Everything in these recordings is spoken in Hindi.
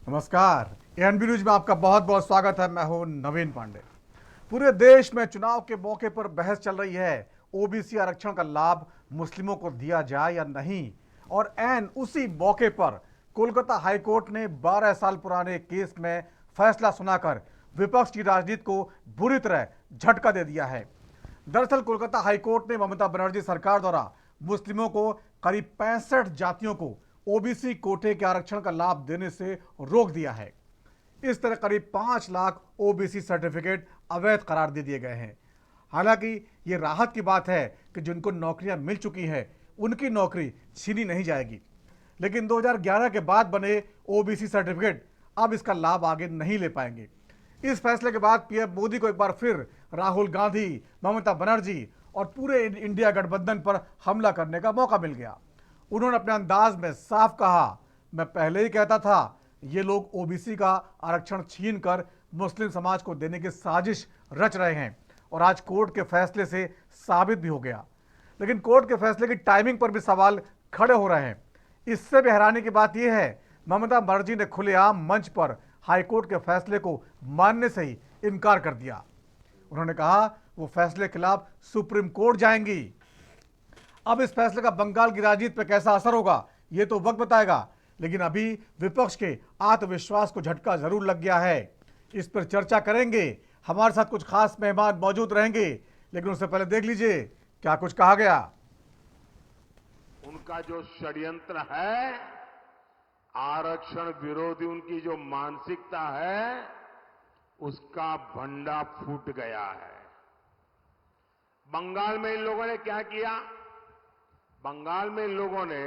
नमस्कार। एएनबी न्यूज में आपका बहुत बहुत स्वागत है। मैं हूं नवीन पांडे। पूरे देश में चुनाव के मौके पर बहस चल रही है, ओबीसी आरक्षण का लाभ मुस्लिमों को दिया जाए या नहीं। और ऐन उसी मौके पर कोलकाता हाईकोर्ट ने 12 साल पुराने केस में फैसला सुनाकर विपक्ष की राजनीति को बुरी तरह झटका दे दिया है। दरअसल कोलकाता हाईकोर्ट ने ममता बनर्जी सरकार द्वारा मुस्लिमों को करीब 65 जातियों को ओबीसी कोटे के आरक्षण का लाभ देने से रोक दिया है। इस तरह करीब 5 लाख ओबीसी सर्टिफिकेट अवैध करार दे दिए गए हैं। हालांकि ये राहत की बात है कि जिनको नौकरियां मिल चुकी है उनकी नौकरी छीनी नहीं जाएगी, लेकिन 2011 के बाद बने ओबीसी सर्टिफिकेट अब इसका लाभ आगे नहीं ले पाएंगे। इस फैसले के बाद पीएम मोदी को एक बार फिर राहुल गांधी, ममता बनर्जी और पूरे इंडिया गठबंधन पर हमला करने का मौका मिल गया। उन्होंने अपने अंदाज में साफ कहा, मैं पहले ही कहता था ये लोग ओबीसी का आरक्षण छीन कर मुस्लिम समाज को देने की साजिश रच रहे हैं और आज कोर्ट के फैसले से साबित भी हो गया। लेकिन कोर्ट के फैसले की टाइमिंग पर भी सवाल खड़े हो रहे हैं। इससे भी हैरानी की बात यह है, ममता बनर्जी ने खुलेआम मंच पर हाईकोर्ट के फैसले को मानने से ही इनकार कर दिया। उन्होंने कहा वो फैसले के खिलाफ सुप्रीम कोर्ट जाएंगी। अब इस फैसले का बंगाल की राजनीति पर कैसा असर होगा ये तो वक्त बताएगा, लेकिन अभी विपक्ष के आत्मविश्वास को झटका जरूर लग गया है। इस पर चर्चा करेंगे। हमारे साथ कुछ खास मेहमान मौजूद रहेंगे, लेकिन उससे पहले देख लीजिए क्या कुछ कहा गया। उनका जो षड्यंत्र है, आरक्षण विरोधी उनकी जो मानसिकता है, उसका भंडा फूट गया है। बंगाल में इन लोगों ने क्या किया? बंगाल में इन लोगों ने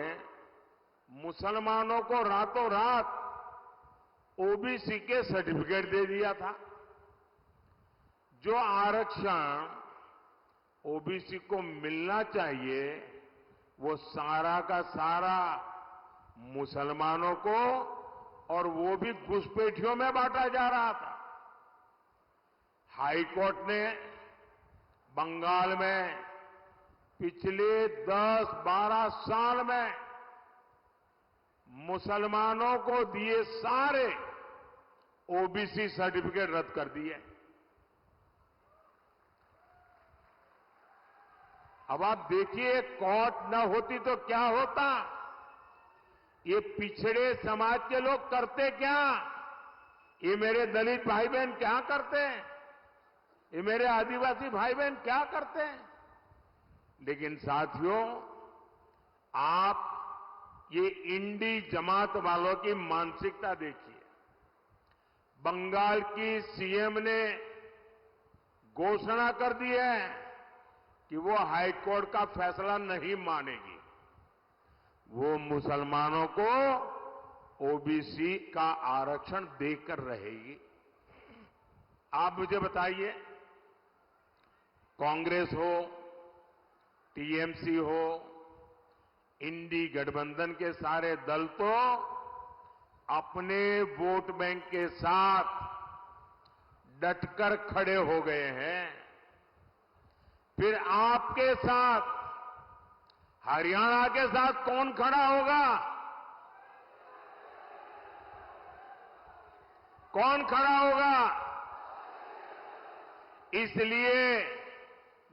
मुसलमानों को रातों रात ओबीसी के सर्टिफिकेट दे दिया था। जो आरक्षण ओबीसी को मिलना चाहिए वो सारा का सारा मुसलमानों को, और वो भी घुसपैठियों में बांटा जा रहा था। हाईकोर्ट ने बंगाल में पिछले 10-12 साल में मुसलमानों को दिए सारे ओबीसी सर्टिफिकेट रद्द कर दिए। अब आप देखिए, कोर्ट न होती तो क्या होता। ये पिछड़े समाज के लोग करते क्या? ये मेरे दलित भाई बहन क्या करते हैं? ये मेरे आदिवासी भाई बहन क्या करते हैं? लेकिन साथियों, आप ये इंडी जमात वालों की मानसिकता देखिए। बंगाल की सीएम ने घोषणा कर दी है कि वो हाईकोर्ट का फैसला नहीं मानेगी। वो मुसलमानों को ओबीसी का आरक्षण देकर रहेगी। आप मुझे बताइए, कांग्रेस हो, टीएमसी हो, इंडी गठबंधन के सारे दल तो अपने वोट बैंक के साथ डटकर खड़े हो गए हैं। फिर आपके साथ, हरियाणा के साथ कौन खड़ा होगा? कौन खड़ा होगा? इसलिए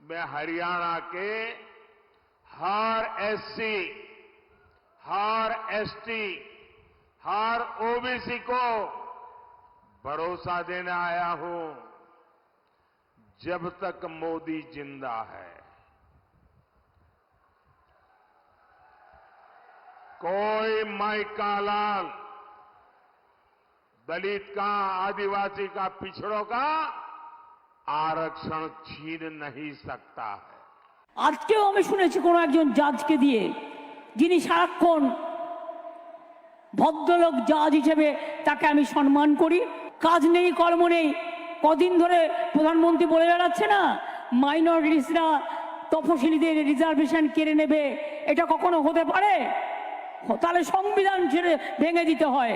मैं हरियाणा के हर एससी, हर एसटी, हर ओबीसी को भरोसा देने आया हूं, जब तक मोदी जिंदा है कोई माई का लाल, दलित का, आदिवासी का, पिछड़ों का आरक्षण छीन नहीं सकता है। আজকেও আমি শুনেছি কোনো একজন জাজকে দিয়ে, যিনি সারাক্ষণ ভদ্রলোক জাজ হিসেবে তাকে আমি সম্মান করি, কাজ নেই কর্ম নেই, কদিন ধরে প্রধানমন্ত্রী বলে বেড়াচ্ছে না মাইনরিটিসরা তফসিলিদের রিজার্ভেশন কেড়ে নেবে, এটা কখনো হতে পারে? তাহলে সংবিধান ছেড়ে ভেঙে দিতে হয়।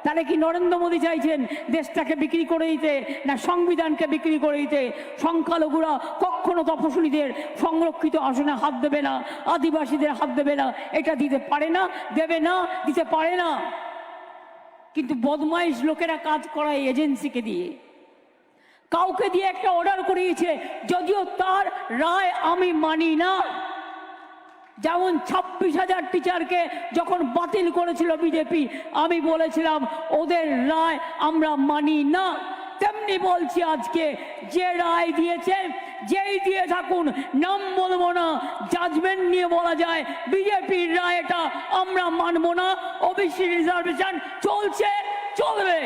তাহলে কি নরেন্দ্র মোদী চাইছেন দেশটাকে বিক্রি করে দিতে, না সংবিধানকে বিক্রি করে দিতে? সংখ্যালঘুরা কখনো তপশিলীদের সংরক্ষিত আসনে হাত দেবে না, আদিবাসীদের হাত দেবে না, এটা দিতে পারে না, দেবে না, দিতে পারে না। কিন্তু বদমাইশ লোকেরা কাজ করায় এজেন্সিকে দিয়ে, কাউকে দিয়ে একটা অর্ডার করিয়েছে, যদিও তার রায় আমি মানি না। যেমন 26,000 টিচারকে যখন বাতিল করেছিল বিজেপি, আমি বলেছিলাম ওদের রায় আমরা মানি না। তেমনি বলছি আজকে, যে রায় দিয়েছে যেই দিয়ে থাকুন, নাম বলবো না, জাজমেন্ট নিয়ে বলা যায় বিজেপির রায় এটা আমরা মানবো না। ওবিসি রিজার্ভেশন চলছে, চলবে।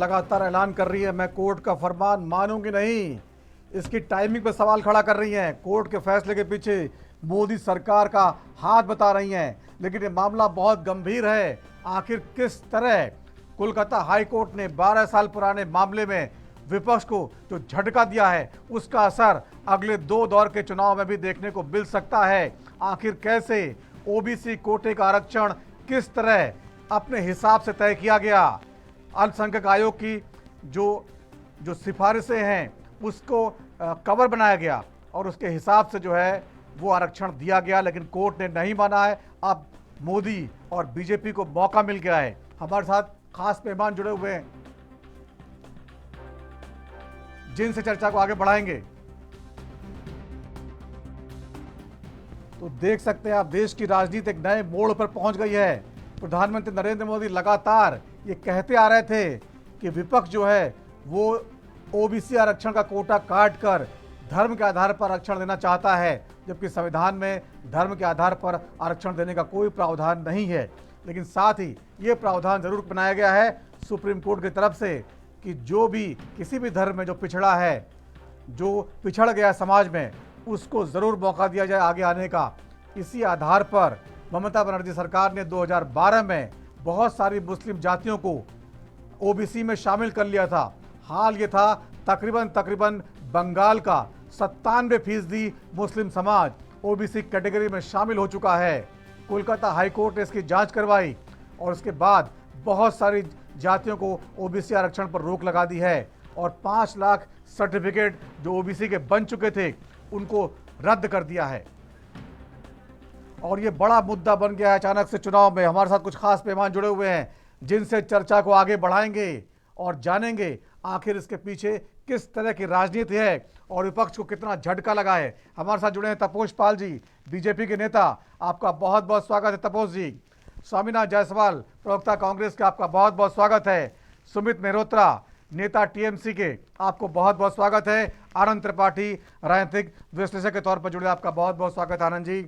लगातार ऐलान कर रही है मैं कोर्ट का फरमान मानूंगी नहीं, इसकी टाइमिंग पर सवाल खड़ा कर रही हैं। कोर्ट के फैसले के पीछे मोदी सरकार का हाथ बता रही हैं, लेकिन ये मामला बहुत गंभीर है। आखिर किस तरह कोलकाता हाई कोर्ट ने 12 साल पुराने मामले में विपक्ष को जो झटका दिया है, उसका असर अगले 2 दौर के चुनाव में भी देखने को मिल सकता है। आखिर कैसे ओबीसी कोटे का आरक्षण किस तरह अपने हिसाब से तय किया गया, अल्पसंख्यक आयोग की जो सिफारिशें हैं उसको कवर बनाया गया और उसके हिसाब से जो है वो आरक्षण दिया गया, लेकिन कोर्ट ने नहीं माना है। अब मोदी और बीजेपी को मौका मिल गया है। हमारे साथ खास मेहमान जुड़े हुए हैं जिनसे चर्चा को आगे बढ़ाएंगे। तो देख सकते हैं आप, देश की राजनीति एक नए मोड़ पर पहुंच गई है। प्रधानमंत्री नरेंद्र मोदी लगातार ये कहते आ रहे थे कि विपक्ष जो है वो ओबीसी आरक्षण का कोटा काट कर धर्म के आधार पर आरक्षण देना चाहता है, जबकि संविधान में धर्म के आधार पर आरक्षण देने का कोई प्रावधान नहीं है। लेकिन साथ ही ये प्रावधान जरूर बनाया गया है सुप्रीम कोर्ट की तरफ से कि जो भी किसी भी धर्म में जो पिछड़ा है, जो पिछड़ गया समाज में, उसको ज़रूर मौका दिया जाए आगे आने का। इसी आधार पर ममता बनर्जी सरकार ने 2012 में बहुत सारी मुस्लिम जातियों को ओबीसी में शामिल कर लिया था। हाल ये था तकरीबन बंगाल का 97% मुस्लिम समाज ओबीसी कैटेगरी में शामिल हो चुका है। कोलकाता हाई कोर्ट ने इसकी जांच करवाई और उसके बाद बहुत सारी जातियों को ओबीसी आरक्षण पर रोक लगा दी है और 5 लाख सर्टिफिकेट जो ओबीसी के बन चुके थे उनको रद्द कर दिया है। और ये बड़ा मुद्दा बन गया है अचानक से चुनाव में। हमारे साथ कुछ खास मेहमान जुड़े हुए हैं जिनसे चर्चा को आगे बढ़ाएंगे और जानेंगे आखिर इसके पीछे किस तरह की राजनीति है और विपक्ष को कितना झटका लगा है। हमारे साथ जुड़े हैं तपोष पाल जी, बीजेपी के नेता। आपका बहुत बहुत स्वागत है तपोष जी। स्वामीनाथ जायसवाल, प्रवक्ता कांग्रेस के, आपका बहुत बहुत स्वागत है। सुमित मेहरोत्रा, नेता टीएमसी के, आपको बहुत बहुत स्वागत है। आनंद त्रिपाठी, राजनीतिक विश्लेषक के तौर पर जुड़े, आपका बहुत बहुत स्वागत है आनंद जी।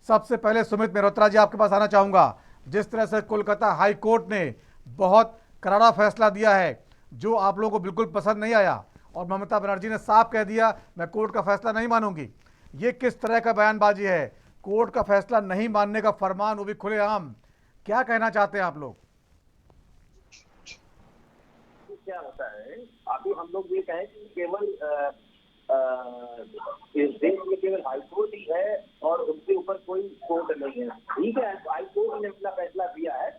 सबसे पहले सुमित मेहरोत्रा जी, आपके पास आना चाहूँगा। जिस तरह से कोलकाता हाई कोर्ट ने बहुत करारा फैसला दिया है जो आप लोगों को बिल्कुल पसंद नहीं आया और ममता बनर्जी ने साफ कह दिया मैं कोर्ट का फैसला नहीं मानूंगी, ये किस तरह का बयानबाजी है? कोर्ट का फैसला नहीं मानने का फरमान, वो भी खुलेआम, क्या कहना चाहते हैं आप लोग? क्या होता है, अभी हम लोग ये कहें कि केवल इस देश में केवल हाईकोर्ट ही है और उसके ऊपर कोई कोर्ट नहीं है। ठीक है, हाईकोर्ट ने अपना फैसला दिया है,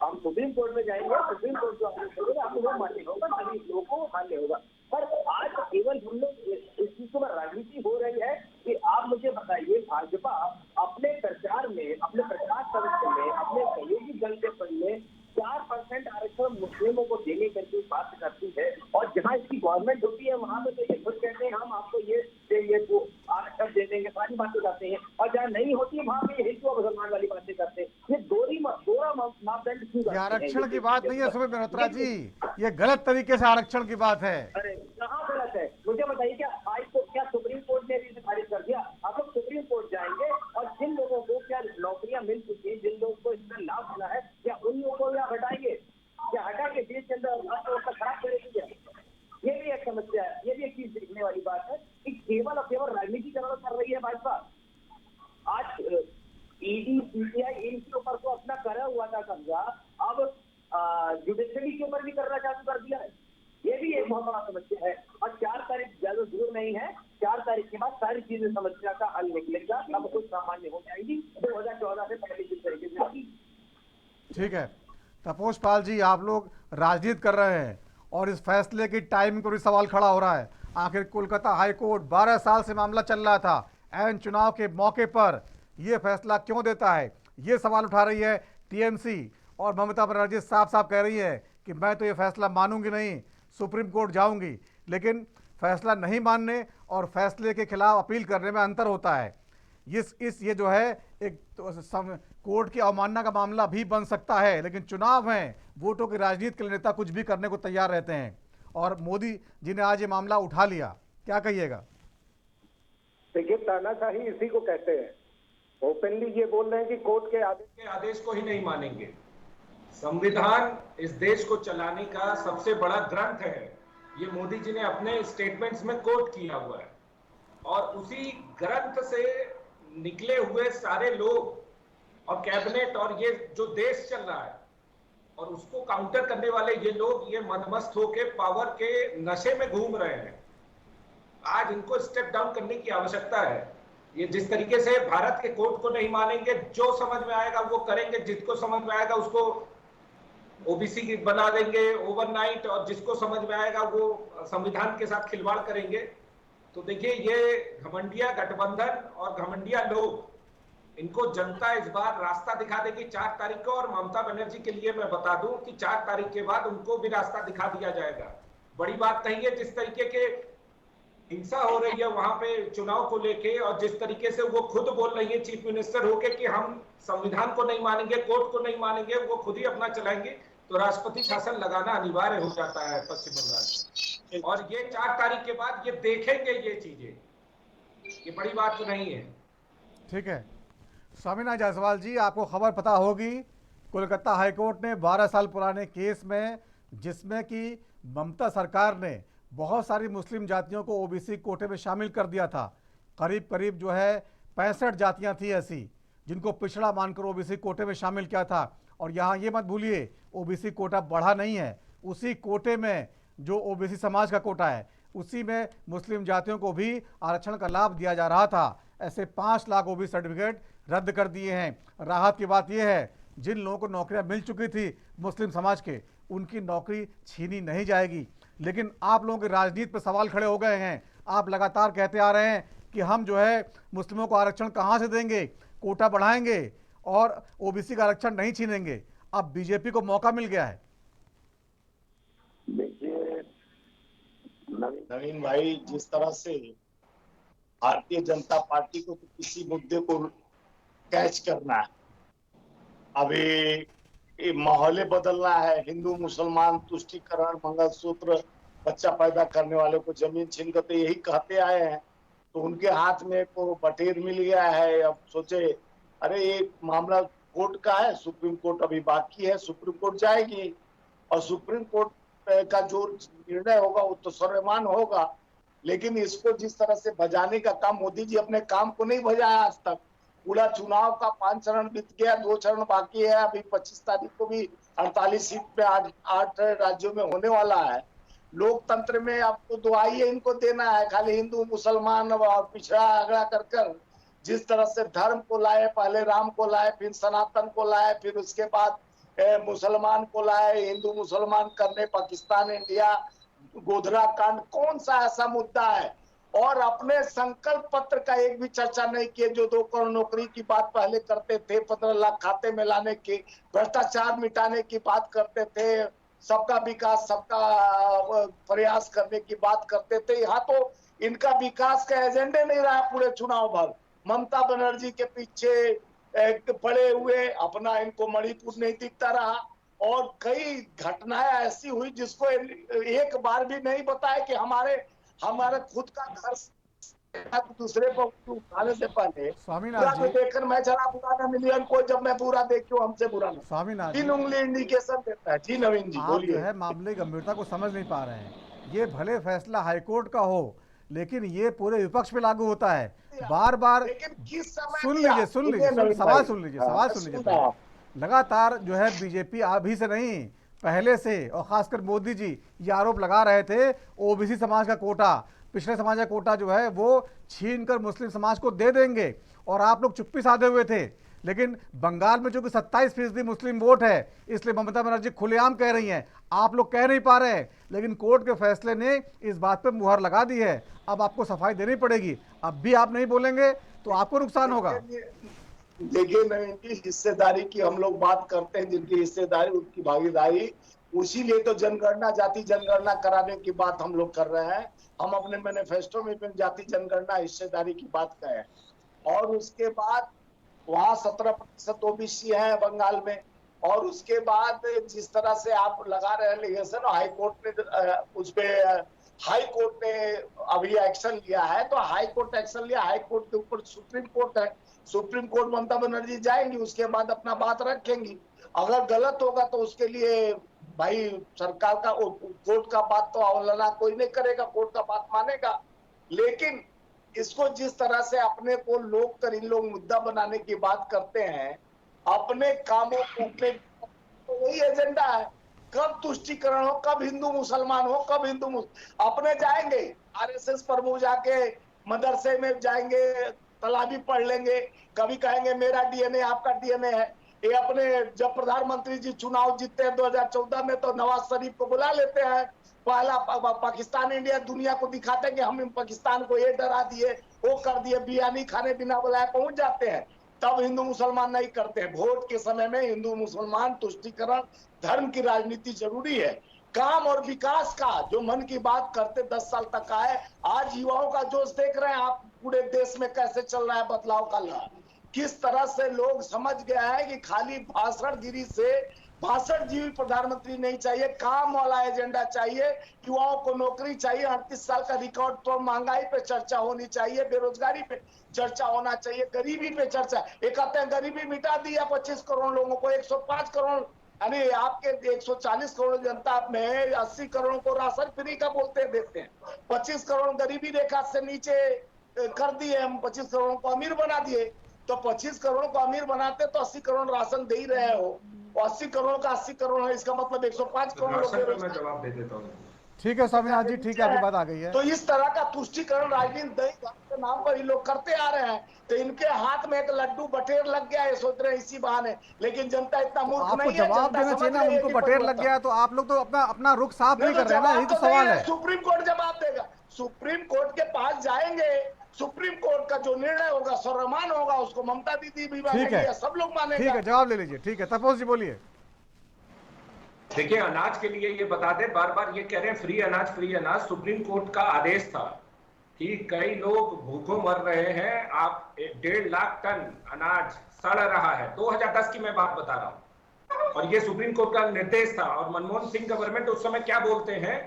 हम सुप्रीम कोर्ट में जाएंगे, सुप्रीम कोर्ट जो आपको वो मान्य होगा, सभी लोगों को मान्य होगा। पर आज केवल हम लोग इस चीज पर राजनीति हो रही है कि आप मुझे बताइए, भाजपा अपने प्रचार में, अपने प्रचार संगठन में, अपने सहयोगी दल के फंड में 4% आरक्षण मुस्लिमों को देने करके बात करती है और जहाँ इसकी गवर्नमेंट होती है वहां पे तो ये खुद कहते हैं हम आपको ये देंगे, वो आरक्षण दे देंगे, सारी बातें करते हैं, और जहाँ नहीं होती है वहां पे हिंदू और मुसलमान वाली बातें करते हैं। ये दोहरा मापदंड क्यों? ये आरक्षण की बात नहीं है सुमित मेहरोत्रा जी, ये गलत तरीके से आरक्षण की बात है। अरे कहाँ गलत है, मुझे बताइए, क्या क्या सुप्रीम कोर्ट ने भी खारिज कर दिया? आप लोग सुप्रीम कोर्ट जाएंगे और जिन लोगों को क्या नौकरियां मिल चुकी है, जिन लोगों को इसका लाभ मिला है, क्या उन लोगों को या हटाएंगे, क्या हटा के देश के अंदर अर्थव्यवस्था खराब करेगी? क्या ये भी एक समस्या है, ये भी एक चीज देखने वाली बात है कि केवल और केवल राजनीतिकरण कर रही है भाजपा। आज ईडी, सीबीआई इनके ऊपर तो अपना करा हुआ था कब्जा, अब जुडिशरी के ऊपर भी करना चालू कर दिया है। ये भी एक बहुत बड़ा समस्या है और 4 तारीख ज्यादा दूर नहीं है, 4 तारीख के बाद सारी चीजें समस्या का हल निकलेगा, अब कुछ सामान्य हो जाएगी 2014 से पहले जिस तरीके से। ठीक है तपोष पाल जी, आप लोग राजनीति कर रहे हैं और इस फैसले की टाइमिंग पर भी सवाल खड़ा हो रहा है। आखिर कोलकाता हाई कोर्ट 12 साल से मामला चल रहा था, ऐन चुनाव के मौके पर यह फैसला क्यों देता है? ये सवाल उठा रही है टीएमसी और ममता बनर्जी साफ साफ कह रही है कि मैं तो ये फैसला मानूंगी नहीं, सुप्रीम कोर्ट जाऊंगी। लेकिन फैसला नहीं मानने और फैसले के खिलाफ अपील करने में अंतर होता है। ये जो है एक कोर्ट की अवमानना का मामला भी बन सकता है, लेकिन चुनाव है, वोटों की राजनीति के लिए नेता कुछ भी करने को तैयार रहते हैं। और मोदी जी ने आज ये मामला उठा लिया, क्या कहिएगा? देखिए, तानाशाही इसी को कहते हैं। ओपनली ये बोल रहे हैं कि कोर्ट के आदेश को ही नहीं मानेंगे। संविधान इस देश को चलाने का सबसे बड़ा ग्रंथ है, ये मोदी जी ने अपने स्टेटमेंट्स में कोट किया हुआ है। और उसी ग्रंथ से निकले हुए सारे लोग और कैबिनेट और ये जो देश चल रहा है और उसको काउंटर करने वाले ये लोग, ये मनमस्त होके पावर के नशे में घूम रहे हैं। आज इनको स्टेप डाउन करने की आवश्यकता है। ये जिस तरीके से भारत के कोर्ट को नहीं मानेंगे, जो समझ में आएगा वो करेंगे, जिसको समझ में आएगा उसको ओबीसी बना देंगे ओवरनाइट, और जिसको समझ में आएगा वो संविधान के साथ खिलवाड़ करेंगे। तो देखिए, ये घमंडिया गठबंधन और घमंडिया लोग, इनको जनता इस बार रास्ता दिखा देगी 4 तारीख को। और ममता बनर्जी के लिए मैं बता दूं कि 4 तारीख के बाद उनको भी रास्ता दिखा दिया जाएगा। बड़ी बात नहीं है जिस तरीके के हिंसा हो रही है वहां पे चुनाव को लेके, और जिस तरीके से वो खुद बोल रही है चीफ मिनिस्टर होके कि हम संविधान को नहीं मानेंगे, कोर्ट को नहीं मानेंगे, वो खुद ही अपना चलाएंगे, तो राष्ट्रपति शासन लगाना अनिवार्य हो जाता है पश्चिम बंगाल। और ये 4 तारीख के बाद ये देखेंगे ये चीजें, ये बड़ी बात तो नहीं है। ठीक है स्वामीनाथ जायसवाल जी, आपको खबर पता होगी, कोलकाता हाईकोर्ट ने 12 साल पुराने केस में, जिसमें कि ममता सरकार ने बहुत सारी मुस्लिम जातियों को ओबीसी कोटे में शामिल कर दिया था। करीब करीब जो है 65 जातियां थी ऐसी जिनको पिछड़ा मानकर ओबीसी कोटे में शामिल किया था। और यहाँ ये मत भूलिए, ओबीसी कोटा बढ़ा नहीं है, उसी कोटे में जो ओबीसी समाज का कोटा है उसी में मुस्लिम जातियों को भी आरक्षण का लाभ दिया जा रहा था। ऐसे 5 लाख ओबीसी सर्टिफिकेट रद्द कर दिए हैं। राहत की बात यह है, जिन लोगों को नौकरियां मिल चुकी थी मुस्लिम समाज के, उनकी नौकरी छीनी नहीं जाएगी। लेकिन आप लोगों की राजनीति पर सवाल खड़े हो गए हैं। आप लगातार कहते आ रहे हैं कि हम जो है मुस्लिमों को आरक्षण कहां से देंगे, कोटा बढ़ाएंगे और ओबीसी का आरक्षण नहीं छीनेंगे। अब बीजेपी को मौका मिल गया है। देखिए नवीन भाई, जिस तरह से भारतीय जनता पार्टी को तो किसी मुद्दे को कैच करना है, अभी माहौल बदलना है, हिंदू मुसलमान तुष्टीकरण, मंगलसूत्र, बच्चा पैदा करने वाले को जमीन छीन कर, तो यही कहते आए हैं। तो उनके हाथ में को बटेर मिल गया है। अब सोचे अरे ये मामला कोर्ट का है, सुप्रीम कोर्ट अभी बाकी है, सुप्रीम कोर्ट जाएगी और सुप्रीम कोर्ट का जो निर्णय होगा वो तो सर्वमान्य होगा। लेकिन इसको जिस तरह से भजाने का काम, मोदी जी अपने काम को नहीं भजाया आज तक। पूरा चुनाव का 5 चरण बीत गया, 2 चरण बाकी है। अभी 25 तारीख को भी 48 सीट पे 8 राज्यों में होने वाला है। लोकतंत्र में आपको दुआई इनको देना है, खाली हिंदू मुसलमान और पिछड़ा अगड़ा कर जिस तरह से धर्म को लाए, पहले राम को लाए, फिर सनातन को लाए, फिर उसके बाद मुसलमान को लाए, हिंदू मुसलमान करने, पाकिस्तान इंडिया, गोधरा कांड, कौन सा ऐसा मुद्दा है? और अपने संकल्प पत्र का एक भी चर्चा नहीं किए। जो 2 करोड़ नौकरी की बात पहले करते थे, 15 लाख खाते में लाने की, भ्रष्टाचार मिटाने की बात करते थे, सबका विकास, सबका प्रयास करने की बात करते थे। यहाँ तो इनका विकास का एजेंडे नहीं रहा पूरे चुनाव भर। ममता बनर्जी के पीछे पड़े हुए, अपना इनको मणिपुर नहीं दिखता रहा। और कई घटनाएं ऐसी हुई जिसको एक बार भी नहीं बताया कि हमारे खुद का घर दूसरे को उठाने से पहले स्वामीनाथ जी देखकर मैं जरा बुरा ना मिलियन को, जब मैं बुरा देखूं हमसे बुरा ना। स्वामीनाथ 3 उंगली इंडिकेशन देता है। जी नवीन जी आप बोलिए। जो है मामले की गंभीरता को समझ नहीं पा रहे हैं। ये भले फैसला हाईकोर्ट का हो, लेकिन ये पूरे विपक्ष पे लागू होता है। बार बार लेकिन किस समय सुन लीजिए सवाल सुन लीजिए। लगातार जो है बीजेपी अभी से नहीं, पहले से, और खासकर मोदी जी ये आरोप लगा रहे थे ओबीसी समाज का कोटा, पिछड़े समाज का कोटा जो है वो छीनकर मुस्लिम समाज को दे देंगे। और आप लोग चुप्पी साधे हुए थे। लेकिन बंगाल में चूंकि 27% मुस्लिम वोट है, इसलिए ममता बनर्जी खुलेआम कह रही हैं, आप लोग कह नहीं पा रहे हैं। लेकिन कोर्ट के फैसले ने इस बात पर मुहर लगा दी है। अब आपको सफाई देनी पड़ेगी। अब भी आप नहीं बोलेंगे तो आपको नुकसान होगा। देखिए नवीन की हिस्सेदारी की हम लोग बात करते हैं, जिनकी हिस्सेदारी उनकी भागीदारी, उसीलिए तो जनगणना जाति जनगणना कराने की बात हम लोग कर रहे हैं। हम अपने मैनिफेस्टो में भी जाति जनगणना हिस्सेदारी की बात करें, और उसके बाद वहाँ 17% ओबीसी है बंगाल में, और उसके बाद जिस तरह से आप लगा रहे हैं लिगेशन, हाई कोर्ट ने उस पे हाई कोर्ट ने अभी एक्शन लिया है, तो हाई कोर्ट एक्शन लिया, हाई कोर्ट के ऊपर सुप्रीम कोर्ट है, सुप्रीम कोर्ट ममता बनर्जी जाएंगी, उसके बाद अपना बात रखेंगी। अगर गलत होगा तो उसके लिए भाई सरकार का कोर्ट का बात तो अवहेलना कोई नहीं करेगा, कोर्ट का बात मानेगा। लेकिन इसको जिस तरह से अपने को लोग कर इन लोग मुद्दा बनाने की बात करते हैं, अपने कामों को तो वही एजेंडा है, कब तुष्टिकरण हो, कब हिंदू मुसलमान हो, कब अपने जाएंगे आरएसएस प्रमुख जाके मदरसे में जाएंगे, तलाबी पढ़ लेंगे, कभी कहेंगे मेरा डीएनए आपका डीएनए है। ये अपने जब प्रधानमंत्री जी चुनाव जीतते हैं 2014 में, तो नवाज शरीफ को बुला लेते हैं, पहला पाकिस्तान इंडिया दुनिया को दिखाते हैं कि हम पाकिस्तान को ये डरा दिए, वो कर दिए, बिरयानी खाने बिना बुलाए पहुंच जाते हैं। तब हिंदू मुसलमान नहीं करते हैं। वोट के समय में हिंदू मुसलमान तुष्टिकरण धर्म की राजनीति जरूरी है। काम और विकास का जो मन की बात करते 10 साल तक का है, आज युवाओं का जोश देख रहे हैं आप, पूरे देश में कैसे चल रहा है बदलाव का लहर, किस तरह से लोग समझ गया है कि खाली भाषणगिरी से भाषण जीवी प्रधानमंत्री नहीं चाहिए, काम वाला एजेंडा चाहिए, युवाओं को नौकरी चाहिए, 38 साल का रिकॉर्ड तो महंगाई पे चर्चा होनी चाहिए, बेरोजगारी पे चर्चा होना चाहिए, गरीबी पे चर्चा। एक कहते हैं गरीबी मिटा दिया 25 करोड़ लोगों को, 105 करोड़ यानी आपके 140 करोड़ जनता में 80 करोड़ को राशन फ्री का बोलते देते हैं, 25 करोड़ गरीबी रेखा से नीचे कर दिए, हम 25 करोड़ को अमीर बना दिए। तो 25 करोड़ को अमीर बनाते तो 80 करोड़ राशन दे ही रहे हो, 80 करोड़ का 80 करोड़ है, इसका मतलब 105 करोड़ लोग। मैं जवाब दे देता हूँ। ठीक है स्वामीनाथ जी, ठीक है, आपकी बात आ गई है। तो इस तरह का तुष्टिकरण राजनीति दही के नाम पर ये लोग करते आ रहे हैं, तो इनके हाथ में एक लड्डू बटेर लग गया है, सोच रहे हैं इसी बहाने, लेकिन जनता इतना मूर्ख नहीं है। आपको जवाब देना चाहिए ना, उनको बटेर लग गया है तो आप लोग तो अपना रुख साफ नहीं कर रहे हैं ना, यही तो सवाल है। सुप्रीम कोर्ट जवाब देगा, सुप्रीम कोर्ट के पास जाएंगे, सुप्रीम कोर्ट का जो निर्णय होगा सर्वमान्य होगा, उसको ममता दीदी भी मानेंगे, सब लोग मानेंगे। ठीक है, जवाब ले लीजिए। ठीक है, तपोस जी बोलिए। देखिए, अनाज के लिए ये बता दें, बार बार ये कह रहे हैं फ्री अनाज फ्री अनाज, सुप्रीम कोर्ट का आदेश था कि कई लोग भूखों मर रहे हैं, आप 1.5 लाख टन अनाज सड़ रहा है, 2010 की मैं बात बता रहा हूं, और ये सुप्रीम कोर्ट का निर्देश था। और मनमोहन सिंह गवर्नमेंट उस समय क्या बोलते हैं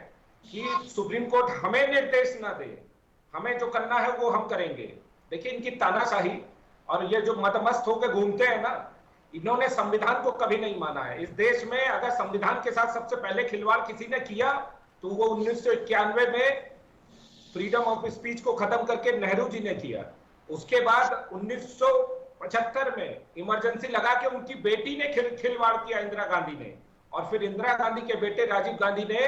कि सुप्रीम कोर्ट हमें निर्देश ना दे, हमें जो करना है वो हम करेंगे। देखिए इनकी तानाशाही, और ये जो मदमस्त होकर घूमते हैं ना, इन्होंने संविधान को कभी नहीं माना है। इस देश में अगर संविधान के साथ सबसे पहले खिलवाड़ किसी ने किया तो वो 1991 में फ्रीडम ऑफ स्पीच को खत्म करके नेहरू जी ने किया। उसके बाद 1975 में इमरजेंसी लगा के उनकी बेटी ने खिलवाड़ किया, इंदिरा गांधी ने, और फिर इंदिरा गांधी के बेटे राजीव गांधी ने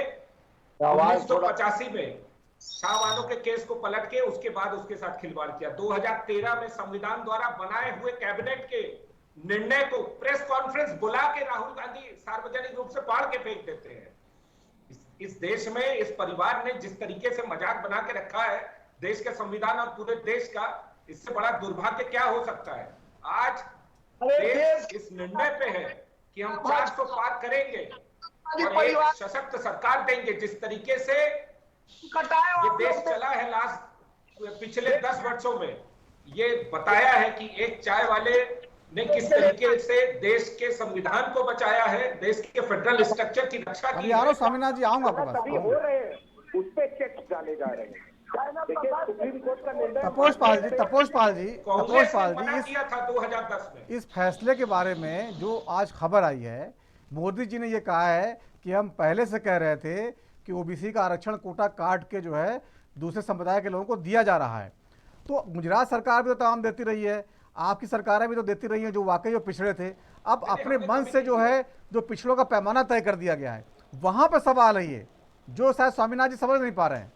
1985 में शाहबानो के केस को पलट के उसके बाद उसके साथ खिलवाड़ किया। 2013 में संविधान द्वारा बनाए हुए कैबिनेट के निर्णय को प्रेस कॉन्फ्रेंस बुला के राहुल गांधी सार्वजनिक रूप से फाड़ के फेंक देते हैं। इस देश में इस परिवार ने जिस तरीके से मजाक बना के रखा है देश के संविधान और पूरे देश का, इससे बड़ा दुर्भाग्य क्या हो सकता है। आज देश इस निर्णय पे है कि हम 400 पार करेंगे और एक सशक्त सरकार देंगे। जिस तरीके से ये देश चला है पिछले 10 वर्षों में, ये बताया है कि एक चाय वाले ने किस तरीके से देश के संविधान को बचाया है, देश के फेडरल स्ट्रक्चर की रक्षा की है। स्वामीनाथ जी आऊंगा आपके पास। तभी हो रहे हैं, उस पे चेक डाले जा रहे हैं। देखिए सुप्रीम कोर्ट का निर्णय तपोस पाल जी किया था 2010 में। इस फैसले के बारे में जो आज खबर आई है, मोदी जी ने ये कहा है कि हम पहले से कह रहे थे कि ओबीसी का आरक्षण कोटा काट के जो है दूसरे संप्रदाय के लोगों को दिया जा रहा है। तो गुजरात सरकार भी तो तमाम देती रही है, आपकी सरकारें भी तो देती रही हैं जो वाकई जो पिछड़े थे। अब अपने मन से जो है जो पिछड़ों का पैमाना तय कर दिया गया है, वहां पर सवाल है ये जो शायद स्वामीनाथ जी समझ नहीं पा रहे हैं।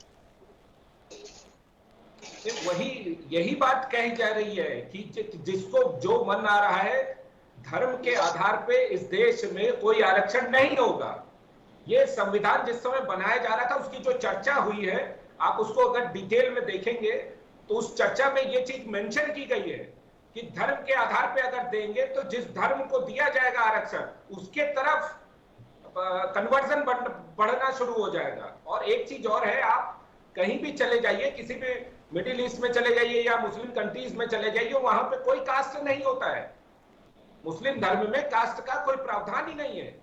यही बात कही जा रही है कि जिसको जो मन आ रहा है, धर्म के आधार पे इस देश में कोई आरक्षण नहीं होगा। ये संविधान जिस समय बनाया जा रहा था उसकी जो चर्चा हुई है, आप उसको अगर डिटेल में देखेंगे तो उस चर्चा में ये चीज मेंशन की गई है कि धर्म के आधार पे अगर देंगे तो जिस धर्म को दिया जाएगा आरक्षण उसके तरफ कन्वर्जन बढ़ना शुरू हो जाएगा। और एक चीज और है, आप कहीं भी चले जाइए, किसी भी मिडिल ईस्ट में चले जाइए या मुस्लिम कंट्रीज में चले जाइए, वहां पे कोई कास्ट नहीं होता है। मुस्लिम धर्म में कास्ट का कोई प्रावधान ही नहीं है।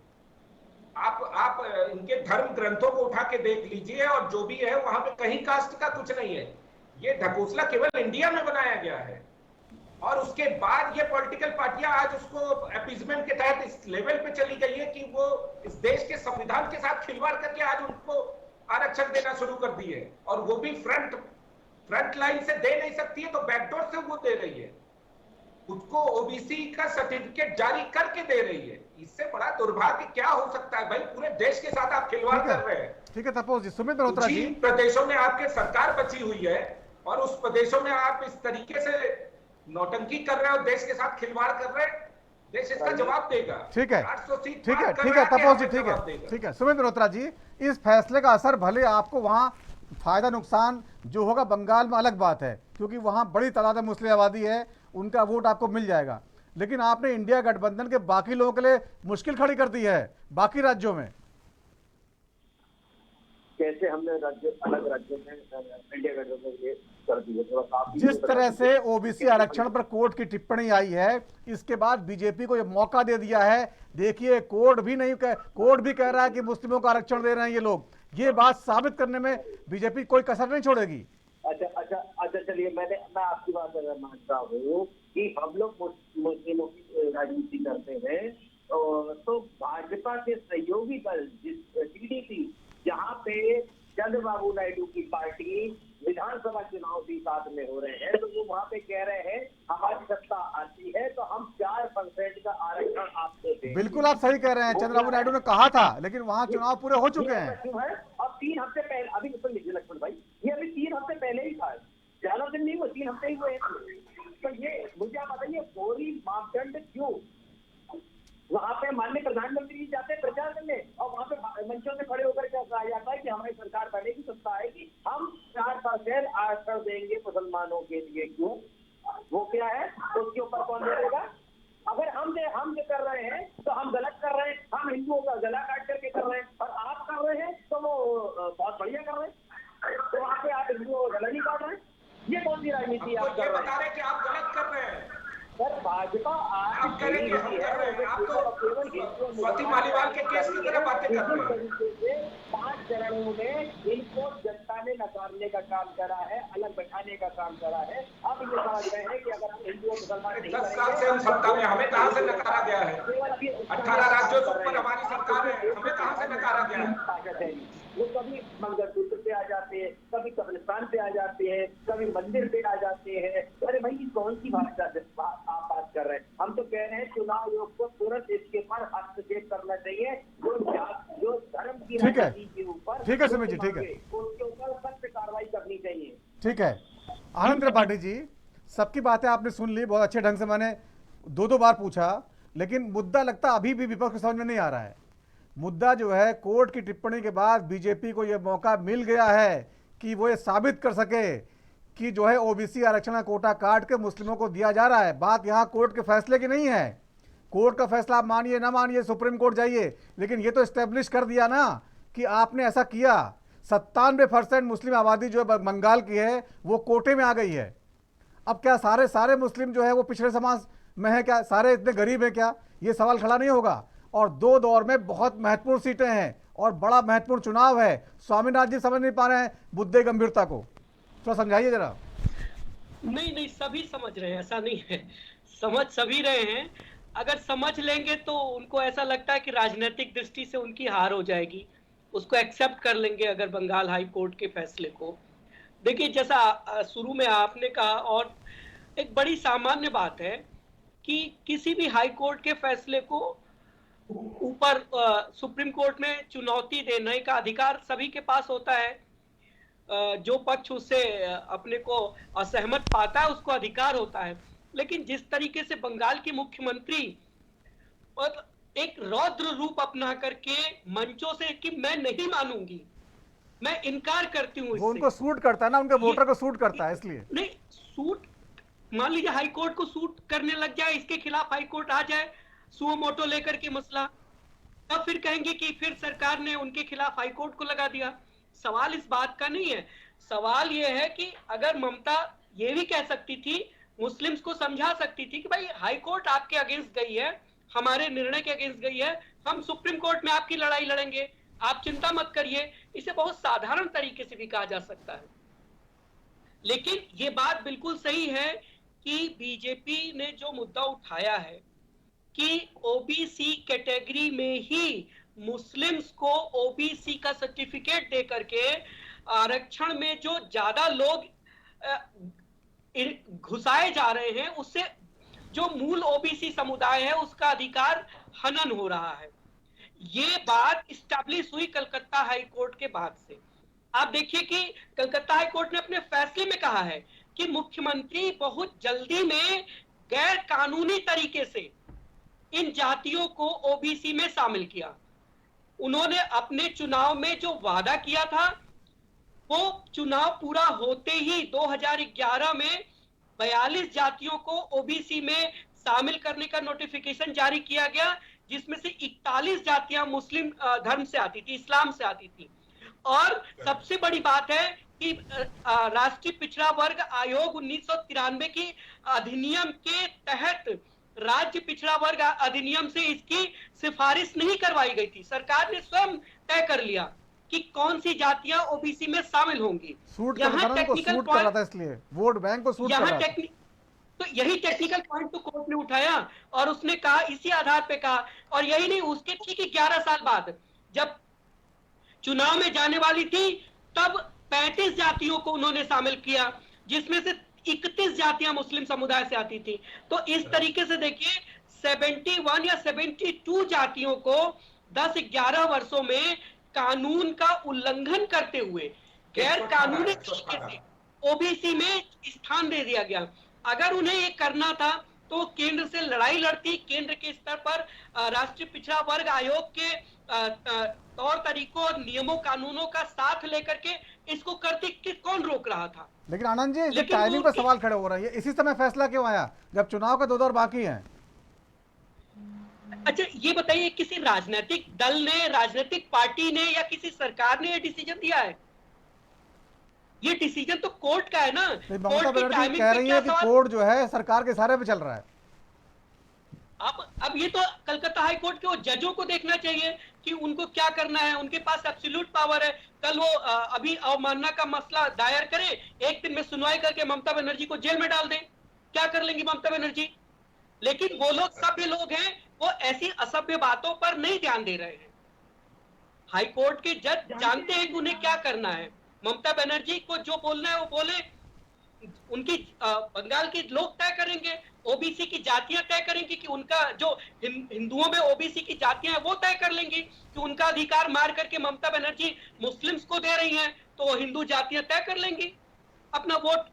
आप इनके धर्म ग्रंथों को उठा के देख लीजिए और जो भी है वहां पे कहीं कास्ट का कुछ नहीं है। ये ढकोसला केवल इंडिया में बनाया गया है और उसके बाद ये पॉलिटिकल पार्टियां आज उसको अपीजमेंट के तहत इस लेवल पे चली गई है कि वो इस देश के संविधान के साथ खिलवाड़ करके आज उनको आरक्षण देना शुरू कर दी है, और वो भी फ्रंट लाइन से दे नहीं सकती है तो बैकडोर से वो दे रही है, उसको ओबीसी का सर्टिफिकेट जारी करके दे रही है। इससे बड़ा दुर्भाग्य क्या हो सकता है भाई? पूरे देश के साथ आप खिलवाड़ कर रहे हैं। ठीक है तपोस जी। सुमित मल्होत्रा जी, जिन प्रदेशों में आपके सरकार बची हुई है और उस प्रदेशों में आप इस तरीके से नौटंकी कर रहे हो, देश के साथ खिलवाड़ कर रहे हैं, देश इसका जवाब देगा। ठीक है 800 सीट ठीक है पार कर ठीक रहा है तपोस जी, क्या ठीक जवाब है देगा? ठीक है। सुमित मल्होत्रा जी, इस फैसले का असर भले आपको वहां फायदा नुकसान जो होगा बंगाल में अलग बात है, क्योंकि वहां बड़ी तादाद में मुस्लिम आबादी है, उनका वोट आपको मिल जाएगा, लेकिन आपने इंडिया गठबंधन के बाकी लोगों के लिए मुश्किल खड़ी कर दी है बाकी राज्यों में। कैसे हमने अलग राज्यों में इंडिया गठबंधन कर दी है? थोड़ा सा जिस तरह से ओबीसी आरक्षण पर कोर्ट की टिप्पणी आई है, इसके बाद बीजेपी को यह मौका दे दिया है। देखिए कोर्ट भी कह रहा है कि मुस्लिमों को आरक्षण दे रहे हैं ये लोग। ये बात साबित करने में बीजेपी कोई कसर नहीं छोड़ेगी। अच्छा चलिए, मैं आपकी बात अगर मानता हूँ कि हम लोग मुस्लिमों की राजनीति करते हैं तो भाजपा के सहयोगी दल टीडीपी, जहाँ पे चंद्रबाबू नायडू की पार्टी विधानसभा चुनाव भी साथ में हो रहे हैं, तो वो वहाँ पे कह रहे हैं हमारी सत्ता आती है तो हम 4% का आरक्षण आपको देंगे। बिल्कुल आप सही कह रहे हैं, चंद्रबाबू नायडू ने कहा था, लेकिन वहाँ चुनाव पूरे हो चुके हैं। अब 3 हफ्ते पहले, अभी सुन लीजिए लक्ष्मण भाई, ये अभी 3 हफ्ते पहले ही था, ज्यादा दिन नहीं हुआ, 3 हफ्ते ही हुए। तो ये मुझे आप बताइए पूरी मापदंड क्यों? वहाँ पे माननीय प्रधानमंत्री जी जाते हैं प्रचार करने और वहाँ पे मंचों से खड़े होकर क्या कहा जाता है कि हमारी सरकार बनेगी, सत्ता आएगी, हम 4% आरक्षण देंगे मुसलमानों के लिए। क्यों? वो क्या है? उसके ऊपर कौन बोलेगा? अगर हम जो कर रहे हैं तो हम गलत कर रहे हैं, हम हिंदुओं का गला काट करके कर रहे हैं, और आप कर रहे हैं तो वो बहुत बढ़िया कर रहे हैं, तो वहाँ पे आप हिंदुओं का गला नहीं काट रहे हैं। ये कौन सी राजनीति आप कर रहे हैं? कि आप गलत कर रहे हैं। सर भाजपा आप करेंगे, हम कर रहे हैं। आप तो स्वाति मालीवाल के केस की तरह बातें कर रहे हैं। 5 चरणों में इनको जनता ने नकारने का काम करा है, अलग बैठाने का काम करा है। अब ये समझ रहे हैं कि अगर हम हिंदू और मुसलमान 10 साल से हम सत्ता में, हमें कहाँ से नकारा गया है? 18 राज्यों से ऊपर हमारी सरकार है, हमें कहाँ से नकारा गया है? वो कभी मंगलसूत्र पे आ जाते हैं, कभी कब्रिस्तान पे आ जाते हैं, कभी मंदिर पे आ जाते हैं। अरे भाई कौन सी भाषा आप बात कर रहे हैं? हम तो कह रहे हैं चुनाव आयोग को तुरंत इसके पर हस्तक्षेप करना चाहिए, जो धर्म की राजनीति के ऊपर। ठीक है सुमित जी, ठीक है, उसके ऊपर सख्त कार्रवाई करनी चाहिए। ठीक है। आनंद त्रिपाठी जी, सबकी बातें आपने सुन ली, बहुत अच्छे ढंग से मैंने 2 बार पूछा, लेकिन मुद्दा लगता अभी भी विपक्ष को समझ में नहीं आ रहा है। मुद्दा जो है, कोर्ट की टिप्पणी के बाद बीजेपी को यह मौका मिल गया है कि वो ये साबित कर सके कि जो है ओबीसी आरक्षण का कोटा काट के मुस्लिमों को दिया जा रहा है। बात यहाँ कोर्ट के फैसले की नहीं है। कोर्ट का फैसला आप मानिए ना मानिए, सुप्रीम कोर्ट जाइए, लेकिन ये तो एस्टेब्लिश कर दिया ना कि आपने ऐसा किया। 97% मुस्लिम आबादी जो है बंगाल की है वो कोटे में आ गई है। अब क्या सारे मुस्लिम जो है वो पिछड़े समाज में है क्या? सारे इतने गरीब है क्या? ये सवाल खड़ा नहीं होगा। और 2 दौर में बहुत महत्वपूर्ण सीटें हैं और बड़ा महत्वपूर्ण चुनाव है। स्वामीनाथ जी समझ नहीं पा रहे हैं मुद्दे गंभीरता को, तो समझाइए जरा। नहीं सभी समझ रहे हैं, ऐसा नहीं है, समझ सभी रहे हैं। अगर समझ लेंगे तो उनको ऐसा लगता है कि राजनीतिक दृष्टि से उनकी हार हो जाएगी, उसको एक्सेप्ट कर लेंगे अगर बंगाल हाई कोर्ट के फैसले को। देखिए जैसा शुरू में आपने कहा, और एक बड़ी सामान्य बात है कि किसी भी हाई कोर्ट के फैसले को ऊपर सुप्रीम कोर्ट में चुनौती देने का अधिकार सभी के पास होता है। जो पक्ष उससे अपने को असहमत पाता है उसको अधिकार होता है। लेकिन जिस तरीके से बंगाल की मुख्यमंत्री एक रौद्र रूप अपना करके मंचों से कि मैं नहीं मानूंगी, मैं इनकार करती हूँ, वो उनको सूट करता है ना, उनके वोटर को सूट करता है, इसलिए नहीं सूट मान लीजिए हाई कोर्ट को सूट करने लग जाए, इसके खिलाफ हाई कोर्ट आ जाए सुओ मोटो लेकर के मसला, तब फिर कहेंगे कि फिर सरकार ने उनके खिलाफ हाई कोर्ट को लगा दिया। सवाल इस बात का नहीं है। सवाल यह है कि अगर ममता ये भी कह सकती थी, मुस्लिम्स को समझा सकती थी कि भाई हाई कोर्ट आपके अगेंस्ट गई है, हमारे निर्णय के अगेंस्ट गई है, हम सुप्रीम कोर्ट में आपकी लड़ाई लड़ेंगे, आप चिंता मत करिए। इसे बहुत साधारण तरीके से भी कहा जा सकता है। लेकिन ये बात बिल्कुल सही है कि बीजेपी ने जो मुद्दा उठाया है कि ओबीसी कैटेगरी में ही मुस्लिम्स को ओबीसी का सर्टिफिकेट दे करके आरक्षण में जो ज्यादा लोग घुसाए जा रहे हैं, उससे जो मूल ओबीसी समुदाय है उसका अधिकार हनन हो रहा है। ये बात इस्टेब्लिश हुई कलकत्ता हाई कोर्ट के बाद से। आप देखिए कि कलकत्ता हाई कोर्ट ने अपने फैसले में कहा है कि मुख्यमंत्री बहुत जल्दी में गैर कानूनी तरीके से इन जातियों को ओबीसी में शामिल किया। उन्होंने अपने चुनाव में जो वादा किया था, वो चुनाव पूरा होते ही 2011 में 42 जातियों को ओबीसी में शामिल करने का नोटिफिकेशन जारी किया गया, जिसमें से 41 जातियां मुस्लिम धर्म से आती थी, इस्लाम से आती थी। और सबसे बड़ी बात है कि राष्ट्रीय पिछड़ा वर्ग आयोग 1993 की अधिनियम के तहत राज्य पिछड़ा वर्ग अधिनियम से इसकी सिफारिश नहीं करवाई गई थी। सरकार ने स्वयं तय कर लिया कि कौन सी जातियां ओबीसी में शामिल होंगी। सूट कर रहा था, इसलिए वोट बैंक को सूट कर रहा था। तो यही टेक्निकल पॉइंट तो कोर्ट ने उठाया और उसने कहा, इसी आधार पे कहा। और यही नहीं, उसके ठीक ही 11 साल बाद जब चुनाव में जाने वाली थी, तब 35 जातियों को उन्होंने शामिल किया, जिसमें से 31 जातियां मुस्लिम समुदाय से आती थी। तो इस तरीके से देखिए 71 या 72 जातियों को 10-11 वर्षों में कानून का उल्लंघन करते हुए गैर कानूनी तरीके से ओबीसी में स्थान दे दिया गया। अगर उन्हें ये करना था तो केंद्र से लड़ाई लड़ती, केंद्र के स्तर पर राष्ट्रीय पिछड़ा वर्ग आयोग के तौर तरीकों और नियमों कानूनों का साथ लेकर के इसको करती, कि कौन रोक रहा था। लेकिन आनंद जी, टाइमिंग पर सवाल खड़े हो रहे हैं, इसी समय फैसला क्यों आया जब चुनाव का 2 दौर बाकी हैं? अच्छा ये बताइए, किसी राजनीतिक दल ने, राजनीतिक पार्टी ने या किसी सरकार ने ये डिसीजन दिया है? ये डिसीजन तो कोर्ट का है ना। ममता बनर्जी कह रही है कि कोर्ट जो है सरकार के इशारे पे चल रहा है। अब ये तो कलकत्ता हाई कोर्ट के जजों को देखना चाहिए कि उनको क्या करना है। उनके पास एब्सोल्यूट पावर है। कल वो अभी अवमानना का मसला दायर करें, एक दिन में सुनवाई करके ममता बनर्जी को जेल में डाल दें, क्या कर लेंगी ममता बनर्जी? लेकिन वो लोग सभ्य लोग हैं, वो ऐसी असभ्य बातों पर नहीं ध्यान दे रहे हैं। हाई कोर्ट के जज जानते हैं कि उन्हें क्या करना है। ममता बनर्जी को जो बोलना है वो बोले, उनकी बंगाल के लोग तय करेंगे, ओबीसी की जातियां तय करेंगी कि उनका जो हिंदुओं में ओबीसी की जातियां हैं वो तय कर लेंगी कि उनका अधिकार मार करके ममता बनर्जी मुस्लिम्स को दे रही हैं, तो हिंदू जातियां तय कर लेंगी अपना वोट।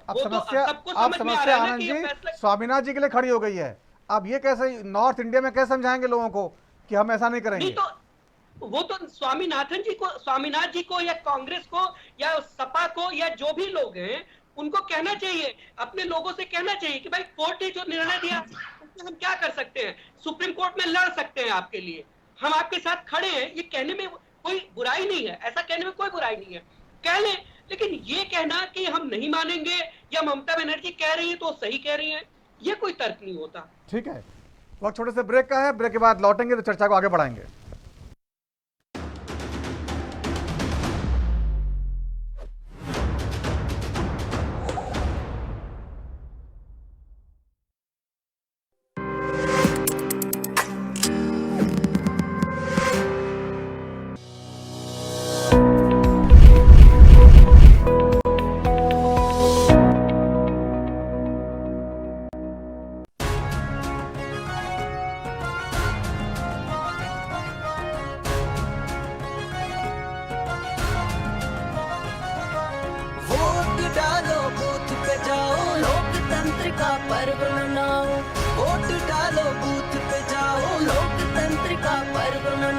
अब समस्या आनंद जी स्वामीनाथ जी के लिए खड़ी हो गई है। अब ये कैसे नॉर्थ इंडिया में कैसे समझाएंगे लोगों को कि हम ऐसा नहीं करेंगे? नहीं तो वो तो स्वामीनाथ जी को या कांग्रेस को या सपा को या जो भी लोग हैं उनको कहना चाहिए, अपने लोगों से कहना चाहिए कि भाई कोर्ट ने जो निर्णय दिया उसमें हम क्या कर सकते हैं, सुप्रीम कोर्ट में लड़ सकते हैं आपके लिए, हम आपके साथ खड़े हैं। ये कहने में कोई बुराई नहीं है, ऐसा कहने में कोई बुराई नहीं है, कह लें। लेकिन ये कहना कि हम नहीं मानेंगे या ममता बनर्जी कह रही है तो सही कह रही है, ये कोई तर्क नहीं होता। ठीक है, वक्त छोटे से ब्रेक का है, ब्रेक के बाद लौटेंगे तो चर्चा को आगे बढ़ाएंगे।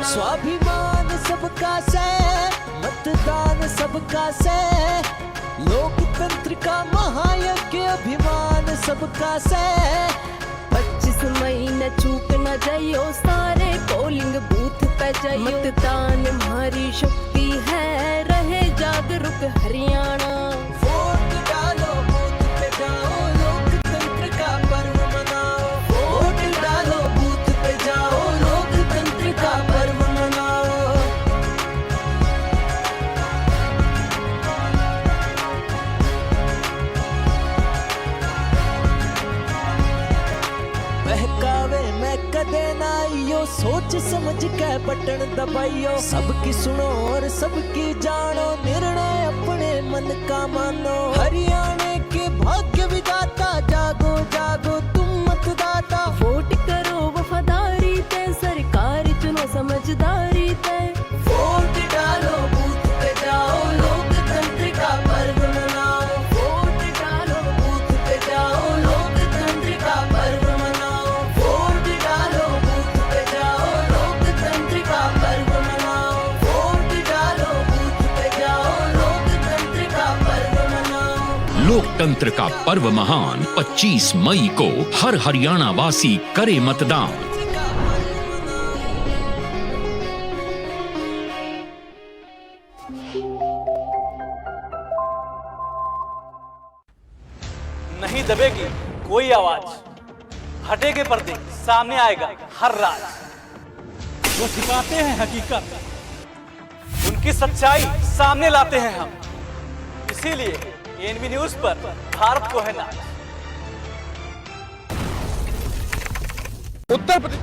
स्वाभिमान सबका से, मतदान सबका से, लोकतंत्र का महायज्ञ अभिमान सबका से 25 मई न चूक न जाइयो सारे पोलिंग बूथ पे जाइयो मतदान हमारी शक्ति है रहे जागरूक हरियाणा वोट डालो बूथ पे जाओ लोकतंत्र का पर्व मनाओ वोट डालो बूथ पे जाओ लोकतंत्र का पर्व मनाओ बहकावे मैं कदे ना आइयो सोच समझ के बटन दबाइयो सबकी सुनो और सबकी जानो निर्णय अपने मन का मानो हरियाणा के भाग्य विधाता जागो जागो तुम मतदाता वोट करो वफादारी ते सरकार चुनो समझदारी ते वोट डालो बूथ पे जाओ लोकतंत्र का पर्व मनाओ वोट डालो बूथ पे जाओ लोकतंत्र का पर्व मनाओ वोट डालो बूथ पे जाओ लोकतंत्र का पर्व मनाओ वोट डालो बूथ पे जाओ लोकतंत्र का पर्व मनाओ लोकतंत्र का पर्व महान 25 मई को हर हरियाणा वासी करे मतदान। नहीं दबेगी कोई आवाज, हटेगे पर्दे, सामने आएगा हर राज। जो छिपाते हैं हकीकत, उनकी सच्चाई सामने लाते हैं हम। इसीलिए एनबी न्यूज पर भारत को है नाज। उत्तर प्रदेश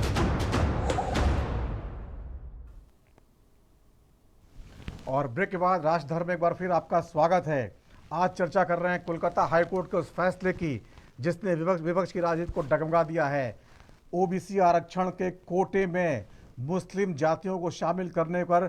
और ब्रेक के बाद राजधर में एक बार फिर आपका स्वागत है। आज चर्चा कर रहे हैं कोलकाता हाईकोर्ट के उस फैसले की जिसने विपक्ष की राजनीति को डगमगा दिया है। ओबीसी आरक्षण के कोटे में मुस्लिम जातियों को शामिल करने पर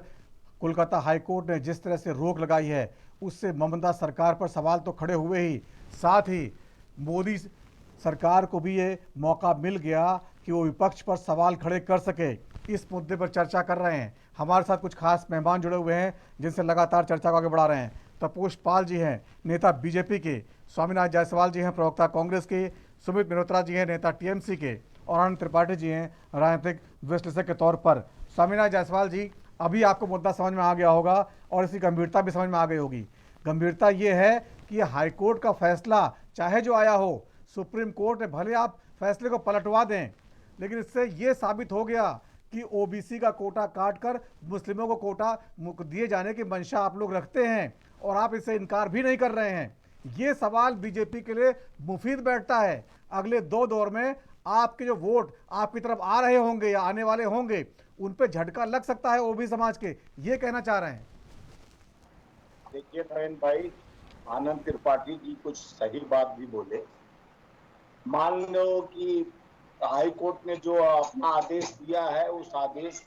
कोलकाता हाईकोर्ट ने जिस तरह से रोक लगाई है उससे ममता सरकार पर सवाल तो खड़े हुए ही, साथ ही मोदी सरकार को भी ये मौका मिल गया कि वो विपक्ष पर सवाल खड़े कर सके। इस मुद्दे पर चर्चा कर रहे हैं। हमारे साथ कुछ खास मेहमान जुड़े हुए हैं जिनसे लगातार चर्चा को आगे बढ़ा रहे हैं। तपोष पाल जी हैं, नेता बीजेपी के, स्वामीनाथ जायसवाल जी हैं, प्रवक्ता कांग्रेस के, सुमित मल्होत्रा जी हैं, नेता टीएमसी के, और आनंद त्रिपाठी जी हैं, राजनीतिक विश्लेषक के तौर पर। स्वामीनाथ जायसवाल जी, अभी आपको मुद्दा समझ में आ गया होगा और इसकी गंभीरता भी समझ में आ गई होगी। गंभीरता ये है कि हाईकोर्ट का फैसला चाहे जो आया हो, सुप्रीम कोर्ट ने भले आप फैसले को पलटवा दें, लेकिन इससे ये साबित हो गया कि ओबीसी का कोटा काटकर मुस्लिमों को कोटा दिए जाने की मंशा आप लोग रखते हैं और आप इससे इनकार भी नहीं कर रहे हैं। ये सवाल बीजेपी के लिए मुफीद बैठता है। अगले 2 दौर में आपके जो वोट आपकी तरफ आ रहे होंगे या आने वाले होंगे, उन पे झटका लग सकता है ओबीसी समाज के, ये कहना चाह रहे हैं। देखिए नरेंद्र भाई, आनंद त्रिपाठी जी कुछ सही बात भी बोले। मान लो कि हाई कोर्ट ने जो अपना आदेश दिया है उस आदेश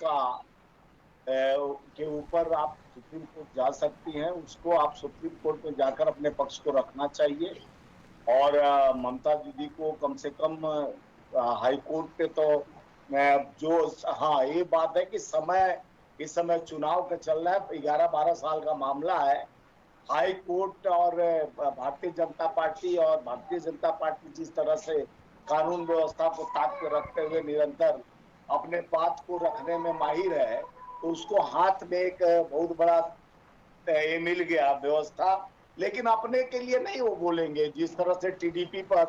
के ऊपर आप सुप्रीम कोर्ट जा सकती हैं, उसको आप सुप्रीम कोर्ट में जाकर अपने पक्ष को रखना चाहिए। और ममता दीदी को कम से कम हाई कोर्ट पे तो जो हाँ ये बात है कि इस समय चुनाव का चल रहा है, 11-12 साल का मामला है। हाई कोर्ट और भारतीय जनता पार्टी जिस तरह से कानून व्यवस्था को ताक पे रखते हुए निरंतर अपने बात को रखने में माहिर है, तो उसको हाथ में एक बहुत बड़ा ये मिल गया व्यवस्था। लेकिन अपने के लिए नहीं वो बोलेंगे। जिस तरह से टीडीपी पर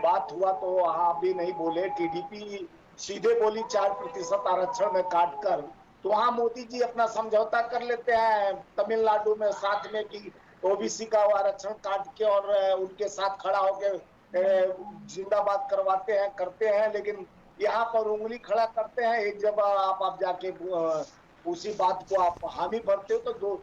बात हुआ तो वहां भी नहीं बोले। टीडीपी सीधे बोली 4% आरक्षण में काट कर, तो वहां मोदी जी अपना समझौता कर लेते हैं तमिलनाडु में साथ में कि ओबीसी का आरक्षण काट के और उनके साथ खड़ा होकर जिंदाबाद करते हैं। लेकिन यहाँ पर उंगली खड़ा करते हैं। एक जब आप जाके उसी बात को आप हामी भरते हो तो दो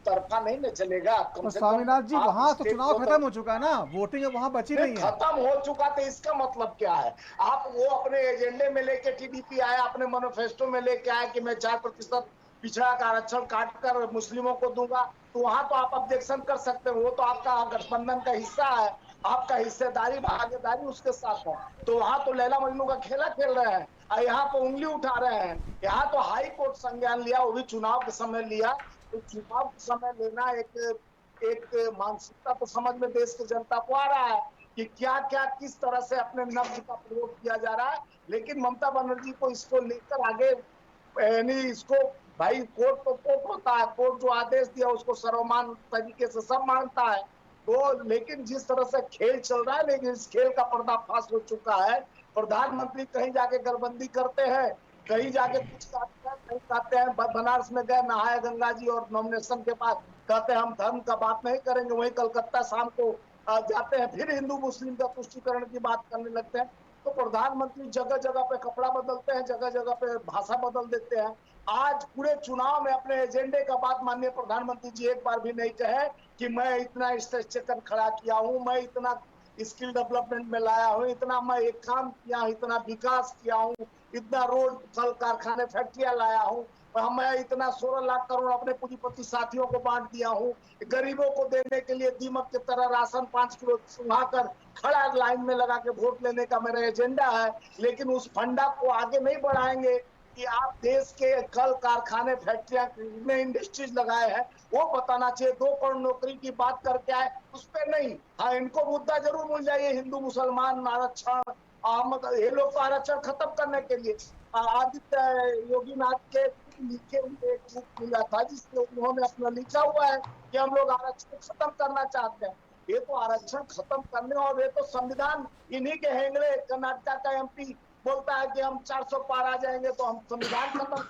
तरफा नहीं ना चलेगा। तो स्वामीनाथ जी, वहाँ तो चुनाव खत्म हो चुका है ना, वोटिंग वहाँ बची नहीं है। खत्म हो चुका तो इसका मतलब क्या है? आप वो अपने एजेंडे में लेके टीडीपी आया, अपने मैनिफेस्टो में लेके आया कि मैं 4% पिछड़ा का आरक्षण काट कर मुस्लिमों को दूंगा, तो वहां तो आप ऑब्जेक्शन कर सकते हो। वो तो आपका गठबंधन का हिस्सा है, आपका हिस्सेदारी भागीदारी उसके साथ है। तो वहां तो लैला मजनू का खेला खेल रहे हैं और यहाँ पर उंगली उठा रहे हैं। यहाँ तो हाई कोर्ट संज्ञान लिया, वो भी चुनाव के समय लिया। तो चुनाव के समय लेना एक एक मानसिकता तो समझ में देश की जनता को आ रहा है कि क्या क्या किस तरह से अपने नब्ज का प्रयोग किया जा रहा है। लेकिन ममता बनर्जी को इसको लेकर आगे यानी इसको भाई कोर्ट तो कोर्ट होता है, कोर्ट जो आदेश दिया उसको सर्वमान तरीके से सब मानता है। तो लेकिन जिस तरह से खेल चल रहा है, लेकिन इस खेल का पर्दाफाश हो चुका है। प्रधानमंत्री कहीं जाके गठबंदी करते हैं, कहीं जाके कुछ कहते हैं, कहीं कहते हैं बनारस में गए नहाए गंगा जी और नॉमिनेशन के बाद कहते हैं हम धर्म का बात नहीं करेंगे। वहीं कलकत्ता शाम को जाते हैं, फिर हिंदू मुस्लिम का तुष्टीकरण की बात करने लगते हैं। तो प्रधानमंत्री जगह जगह पे कपड़ा बदलते हैं, जगह जगह पे भाषा बदल देते हैं। आज पूरे चुनाव में अपने एजेंडे का बात माननीय प्रधानमंत्री जी एक बार भी नहीं कहे कि मैं इतना स्ट्रक्चर खड़ा किया हूँ, मैं इतना स्किल डेवलपमेंट में लाया हूँ, इतना मैं एक काम किया, इतना विकास किया हूँ, इतना रोड कल कारखाने फैक्ट्रियां लाया हूँ, मैं इतना 16 लाख करोड़ अपने पूंजीपति साथियों को बांट दिया हूँ, गरीबों को देने के लिए दीमक की तरह राशन 5 किलो सुंघाकर खड़ा लाइन में लगा के वोट लेने का मेरा एजेंडा है। लेकिन उस फंडा को आगे नहीं बढ़ाएंगे कि आप देश के कल कारखाने फैक्ट्रियां में इंडस्ट्रीज लगाए हैं, वो बताना चाहिए। 2 करोड़ नौकरी की बात करके आए, उस पर नहीं। हाँ, इनको मुद्दा जरूर मिल जाइए, हिंदू मुसलमान आरक्षण, ये लोग को आरक्षण खत्म करने के लिए आदित्य योगी नाथ के लिखे हुए एक बुक मिला था जिसमें उन्होंने अपना लिखा हुआ है कि हम लोग आरक्षण खत्म करना चाहते हैं। ये तो आरक्षण खत्म करने, और ये तो संविधान इन्हीं के हेंगड़े कर्नाटक का एमपी बोलता है कि हम 400 पार आ जाएंगे तो हम संविधान खत्म,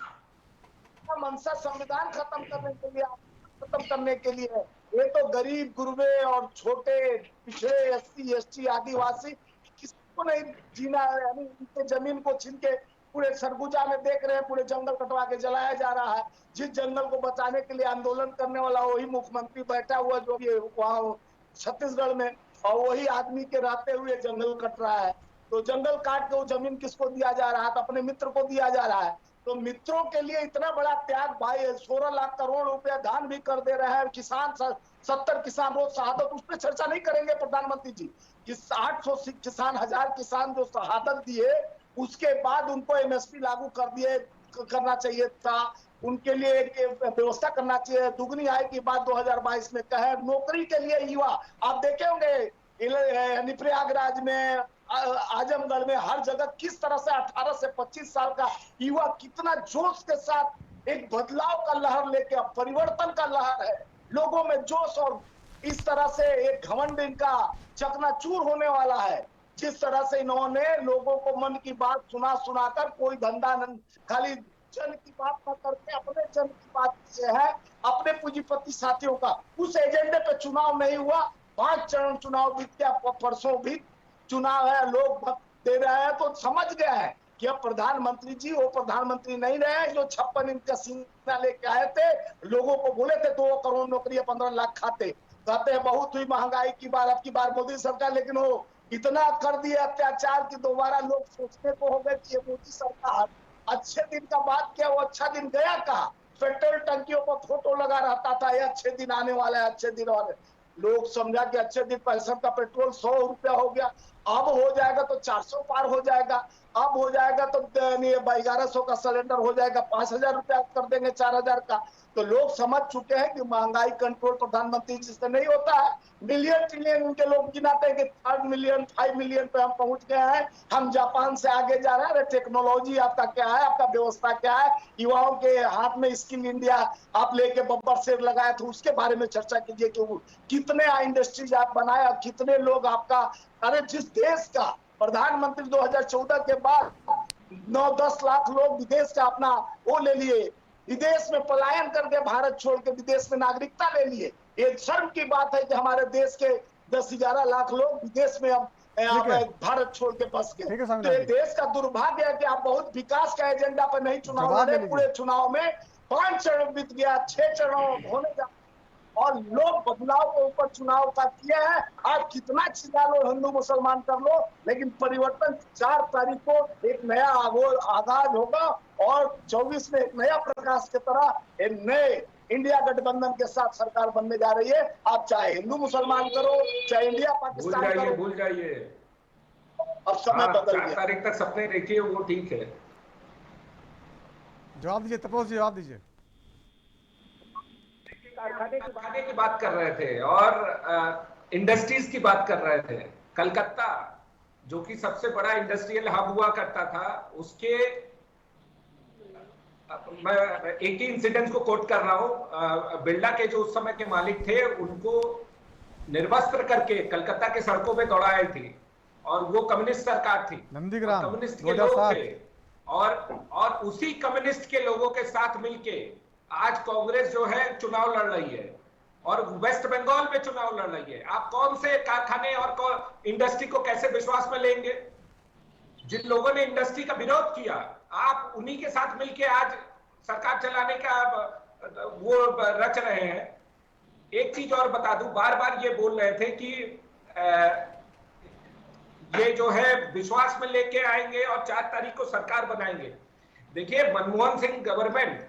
मंशा संविधान खत्म करने के लिए है। ये तो गरीब गुरबे और छोटे पिछड़े एससी एसटी आदिवासी किसको नहीं जीना है। यानी उनके जमीन को छीन के पूरे सरगुजा में देख रहे हैं, पूरे जंगल कटवा के जलाया जा रहा है। जिस जंगल को बचाने के लिए आंदोलन करने वाला वही मुख्यमंत्री बैठा हुआ जो भी वहाँ छत्तीसगढ़ में, और वही आदमी के रहते हुए जंगल कट रहा है। तो जंगल काट के वो जमीन किसको दिया जा रहा है? तो अपने मित्र को दिया जा रहा है। तो मित्रों के लिए इतना बड़ा त्याग भाई, 16 लाख करोड़ रुपया दान भी कर दे रहे हैं। किसान 70 किसान रोज शहादत, उस पर चर्चा नहीं करेंगे प्रधानमंत्री जी कि 800 किसान 1000 किसान जो शहादत दिए उसके बाद उनको एमएसपी लागू करना चाहिए था। उनके लिए एक व्यवस्था करना चाहिए। दुगनी आय की बात 2022 में कहे। नौकरी के लिए युवा आप देखे होंगे प्रयागराज में, आजमगढ़ में, हर जगह किस तरह से 18 से 25 साल का युवा कितना जोश के साथ एक बदलाव का लहर लेके, परिवर्तन का लहर है लोगों में जोश, और इस तरह से एक घमंड इनका चकनाचूर होने वाला है। जिस तरह से इन्होंने लोगों को मन की बात सुनाकर कोई धंधा नहीं, खाली जन की बात न करके अपने जन की बात किए है, अपने पूंजीपति साथियों का। उस एजेंडे पे चुनाव नहीं हुआ। 5 चरण चुनाव बीत गया, परसों भी चुनाव है, लोग मत दे रहे हैं। तो समझ गए हैं कि अब प्रधानमंत्री जी वो प्रधानमंत्री नहीं रहे जो 56 इंच का सीना लेके आए थे, लोगों को बोले थे 2 करोड़ नौकरी 15 लाख खाते, कहते हैं बहुत हुई महंगाई की बार, अब की बार मोदी सरकार, लेकिन वो इतना कर दिए अत्याचार कि दोबारा लोग सोचने को हो गए कि ये मोदी सरकार अच्छे दिन का बात किया, वो अच्छा दिन गया कहा। पेट्रोल टंकियों पर फोटो लगा रहता था ये अच्छे दिन आने वाले, अच्छे दिन वाले। लोग समझा कि अच्छे दिन 65 का पेट्रोल 100 रुपया हो गया, अब हो जाएगा तो 400 पार हो जाएगा, अब हो जाएगा तो 1100 का सिलेंडर हो जाएगा, 5000 रुपया कर देंगे 4000 का। तो लोग समझ चुके हैं कि महंगाई कंट्रोल प्रधानमंत्री जी से नहीं होता है। मिलियन ट्रिलियन उनके लोग गिनाते हैं कि 3 मिलियन 5 मिलियन पे हम पहुंच गए हैं, हम जापान से आगे जा रहे हैं। टेक्नोलॉजी आपका क्या है, आपका व्यवस्था क्या है, युवाओं के हाथ में स्किल इंडिया आप लेके बब्बर शेर लगाए थे, उसके बारे में चर्चा कीजिए कि कितने इंडस्ट्रीज आप बनाए, कितने लोग आपका, अरे जिस देश का प्रधानमंत्री 2014 के बाद 9-10 लाख लोग विदेश का अपना वो ले लिए, विदेश में पलायन करके भारत छोड़ के विदेश में नागरिकता ले लिए। ये शर्म की बात है कि हमारे देश के 10-11 लाख लोग विदेश में अब भारत छोड़ के बस गए। तो ये देश का दुर्भाग्य है कि आप बहुत विकास का एजेंडा पर नहीं चुनाव लड़े। पूरे चुनाव में 5 चरण बीत गया, 6 चरण होने जा, और लोग बदलाव के ऊपर चुनाव का किए हैं। आप कितना चिल्ला लो, हिंदू मुसलमान कर लो, लेकिन परिवर्तन 4 तारीख को एक नया आगाज होगा, और 24 में एक नया प्रकाश की तरह एक नए इंडिया गठबंधन के साथ सरकार बनने जा रही है। आप चाहे हिंदू मुसलमान करो, चाहे इंडिया पाकिस्तान करो, भूल जाइए, अब समय बदल गया। 4 तारीख तक सपने देखिए, वो ठीक है। जवाब दीजिए तपोस, जवाब दीजिए। कारखाने की बात कर रहे थे और इंडस्ट्रीज की बात कर रहे थे। कलकत्ता जो कि सबसे बड़ा इंडस्ट्रियल हब हुआ करता था, उसके मैं एक ही इंसिडेंट को कोट कर रहा हूं। बिरला के जो उस समय के मालिक थे, उनको निर्वस्त्र करके कलकत्ता के सड़कों पे दौड़ाई थी और वो कम्युनिस्ट सरकार थी, नंदीग्राम कम्युनिस्ट के लोग थे और उसी कम्युनिस्ट के लोगों के साथ मिलके आज कांग्रेस जो है चुनाव लड़ रही है और वेस्ट बंगाल में चुनाव लड़ रही है। आप कौन से कारखाने और इंडस्ट्री को कैसे विश्वास में लेंगे? जिन लोगों ने इंडस्ट्री का विरोध किया, आप उन्हीं के साथ मिलके आज सरकार चलाने का वो रच रहे हैं। एक चीज और बता दूं, बार बार ये बोल रहे थे कि ये जो है विश्वास में लेके आएंगे और 4 तारीख को सरकार बनाएंगे। देखिए, मनमोहन सिंह गवर्नमेंट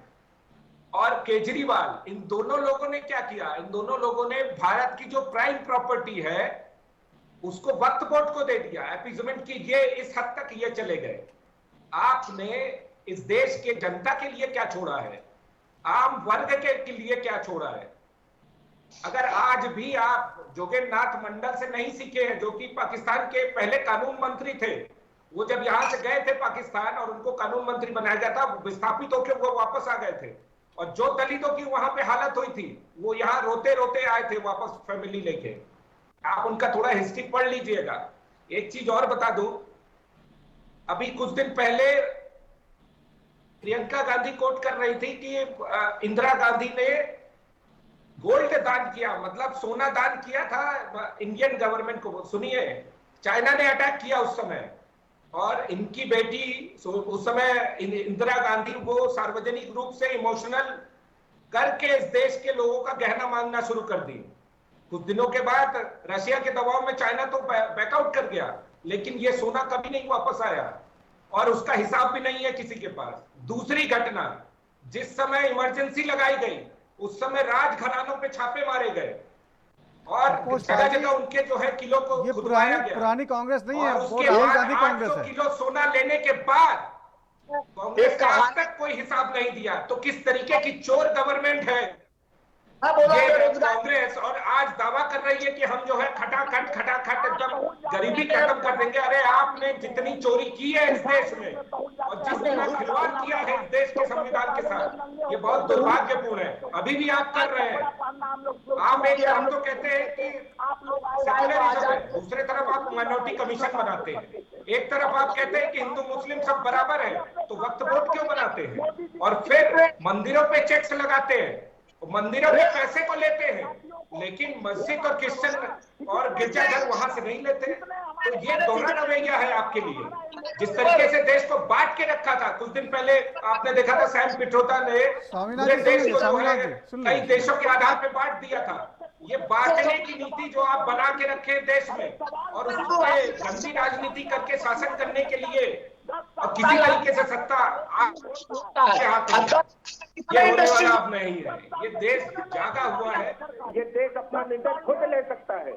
और केजरीवाल, इन दोनों लोगों ने क्या किया? इन दोनों लोगों ने भारत की जो प्राइम प्रॉपर्टी है उसको वक्फ बोर्ड को दे दिया, एपीजमेंट की। ये इस हद तक ये चले गए। आपने इस देश के जनता के लिए क्या छोड़ा है? आम वर्ग के लिए क्या छोड़ा है? अगर आज भी आप जोगेंद्रनाथ मंडल से नहीं सीखे हैं, जो कि पाकिस्तान के पहले कानून मंत्री थे, वो जब यहां से गए थे पाकिस्तान और उनको कानून मंत्री बनाया गया था, विस्थापित होकर वो वापस आ गए थे और जो दलितों की वहां पे हालत हुई थी, वो यहाँ रोते रोते आए थे वापस फैमिली लेके। आप उनका थोड़ा हिस्ट्री पढ़ लीजिएगा। एक चीज और बता दूं, अभी कुछ दिन पहले प्रियंका गांधी कोट कर रही थी कि इंदिरा गांधी ने गोल्ड दान किया, मतलब सोना दान किया था इंडियन गवर्नमेंट को। सुनिए, चाइना ने अटैक किया उस समय और इनकी बेटी उस समय इंदिरा गांधी वो सार्वजनिक रूप से इमोशनल करके इस देश के लोगों का गहना मांगना शुरू कर दी। कुछ दिनों के बाद रशिया के दबाव में चाइना तो बैकआउट कर गया, लेकिन ये सोना कभी नहीं वापस आया और उसका हिसाब भी नहीं है किसी के पास। दूसरी घटना, जिस समय इमरजेंसी लगाई गई उस समय राजघरानों पे छापे मारे गए और जगह जगह उनके जो है किलो को खुदवाया गया। पुरानी कांग्रेस नहीं है, वो राहुल गांधी कांग्रेस है। किलो सोना लेने के बाद कांग्रेस ने आज तक कोई हिसाब नहीं दिया। तो किस तरीके की चोर गवर्नमेंट है ये कांग्रेस, और आज दावा कर रही है कि हम जो है खटाखट एकदम गरीबी खत्म कर देंगे। अरे आपने जितनी चोरी की है इस देश में और जिस तरह खिलवाड़ किया है इस देश के संविधान के साथ, ये बहुत दुर्भाग्यपूर्ण है। अभी भी आप कर रहे हैं। हम तो कहते हैं कि सेकुलरिज्म है, दूसरे तरफ आप माइनॉरिटी कमीशन बनाते हैं। एक तरफ आप कहते हैं कि हिंदू मुस्लिम सब बराबर है, तो वक्फ बोर्ड क्यों बनाते हैं? और फिर मंदिरों पे चेक्स लगाते हैं, मंदिरों के पैसे को लेते हैं, लेकिन मस्जिद और क्रिश्चियन और गिरजाघर वहां से नहीं लेते। तो ये दोहरा रवैया है आपके लिए। जिस तरीके से देश को बांट के रखा था, कुछ दिन पहले आपने देखा था सैम पिट्रोदा ने पूरे देश को कई देशों के आधार पे बांट दिया था। ये बांटने की नीति जो आप बना के रखे देश में और उसको गंदी राजनीति करके शासन करने के लिए और किसी तरीके से सत्ता आपके हाथ में, ये होने वाला अब नहीं है। ये देश जागा हुआ है, ये देश अपना निर्णय खुद ले सकता है।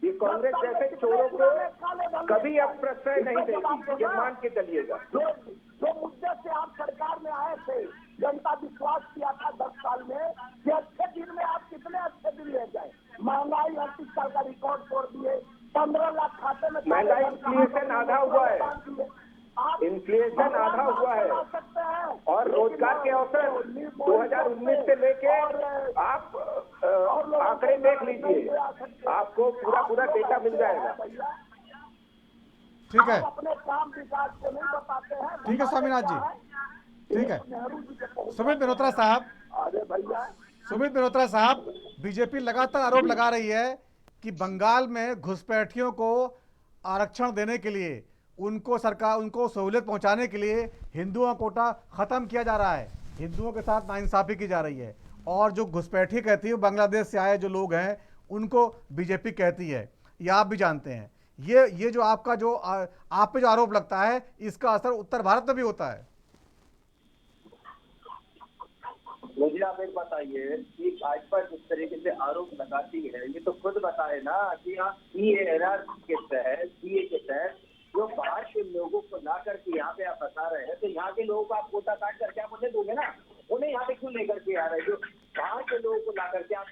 ये कांग्रेस जैसे चोरों को कभी अब प्रश्रय नहीं देगी, ये मान के चलिएगा। जो मुद्दे से आप सरकार में आए थे, जनता विश्वास किया था 10 साल में कि अच्छे दिन में आप कितने अच्छे दिन ले जाए। महंगाई 38 साल का रिकॉर्ड तोड़ दिए, 15 लाख खाते में महंगाई इन्फ्लेशन आधा हुआ है, इन्फ्लेशन आधा हुआ है और रोजगार के अवसर 2019 से लेके आप आंकड़े देख लीजिए, आपको पूरा डेटा मिल जाएगा। ठीक है, अपने काम विकास को नहीं बताते हैं। ठीक है स्वामीनाथ जी, ठीक है। सुमित मल्होत्रा साहब, अरे भैया, सुमित मल्होत्रा साहब, बीजेपी लगातार आरोप लगा रही है कि बंगाल में घुसपैठियों को आरक्षण देने के लिए, उनको सहूलियत पहुंचाने के लिए हिंदुओं का कोटा खत्म किया जा रहा है, हिंदुओं के साथ नाइंसाफी की जा रही है। और जो घुसपैठी कहती है, बांग्लादेश से आए जो लोग हैं उनको बीजेपी कहती है, ये आप भी जानते हैं। ये जो आपका जो आप पे जो आरोप लगता है, इसका असर उत्तर भारत में भी होता है। मुझे आप एक बताइए कि भाजपा जिस तरीके से आरोप लगाती है, ये तो खुद बताए ना कि यहाँ सीए के तहत जो बाहर के लोगों को ला करके यहाँ पे आप बता रहे हैं, तो यहाँ के लोगों को आप कोटा काट करके आप उन्हें दोगे ना, उन्हें यहाँ पे क्यों लेकर के आ रहे हैं? जो बाहर के लोगों को ला करके आप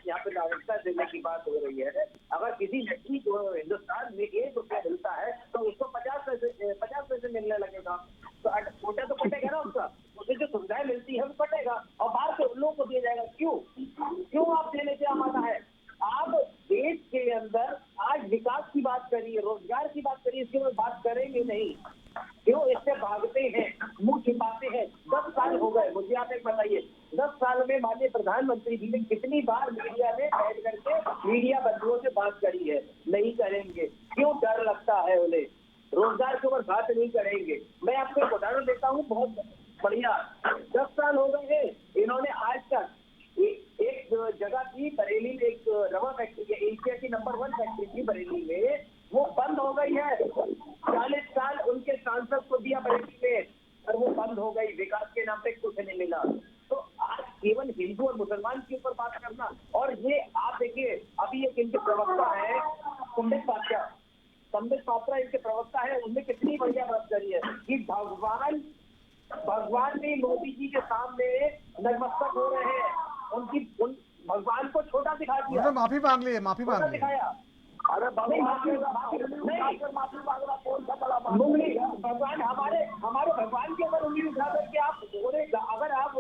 मिलने लगेगा, तो कोटा तो कटेगा ना उसका, उसे जो सुविधाएं मिलती है वो कटेगा और बाहर से उन लोगों को दिया जाएगा। क्यों आप देने से आना है? आप देश के अंदर आज विकास की बात करिए, रोजगार की बात करिए, इसके बात करेंगे नहीं। क्यों इससे भागते हैं, मुंह छिपाते हैं? 10 साल हो गए, मुझे आप एक बताइए, 10 साल में माननीय प्रधानमंत्री जी ने कितनी बार मीडिया में बैठ करके मीडिया बंधुओं से बात करी है? नहीं करेंगे। क्यों? डर लगता है उन्हें। रोजगार के ऊपर बात नहीं करेंगे। मैं आपको एक उदाहरण देता हूँ, बहुत बढ़िया। 10 साल हो गए हैं, इन्होंने आज तक एक जगह थी बरेली में, एक रबर फैक्ट्री है, एशिया की नंबर 1 फैक्ट्री थी बरेली में, वो बंद हो गई है। 40 साल उनके सांसद को दिया बरेली में और वो बंद हो गई। विकास के नाम पे कुछ नहीं मिला। तो आज केवल हिंदू और मुसलमान के ऊपर बात करना, और ये आप देखिए अभी एक इनके प्रवक्ता है संबित पात्रा इनके प्रवक्ता है, उनने कितनी बढ़िया बात करी है कि भगवान भी मोदी जी के सामने नतमस्तक हो रहे हैं। उन भगवान को छोटा दिखा दिया, माफी मांग ली, माफी मांग ली। दिखाया। अरे भगवान हमारे भगवान के ऊपर उंगली उठा करके आप बोले, अगर आप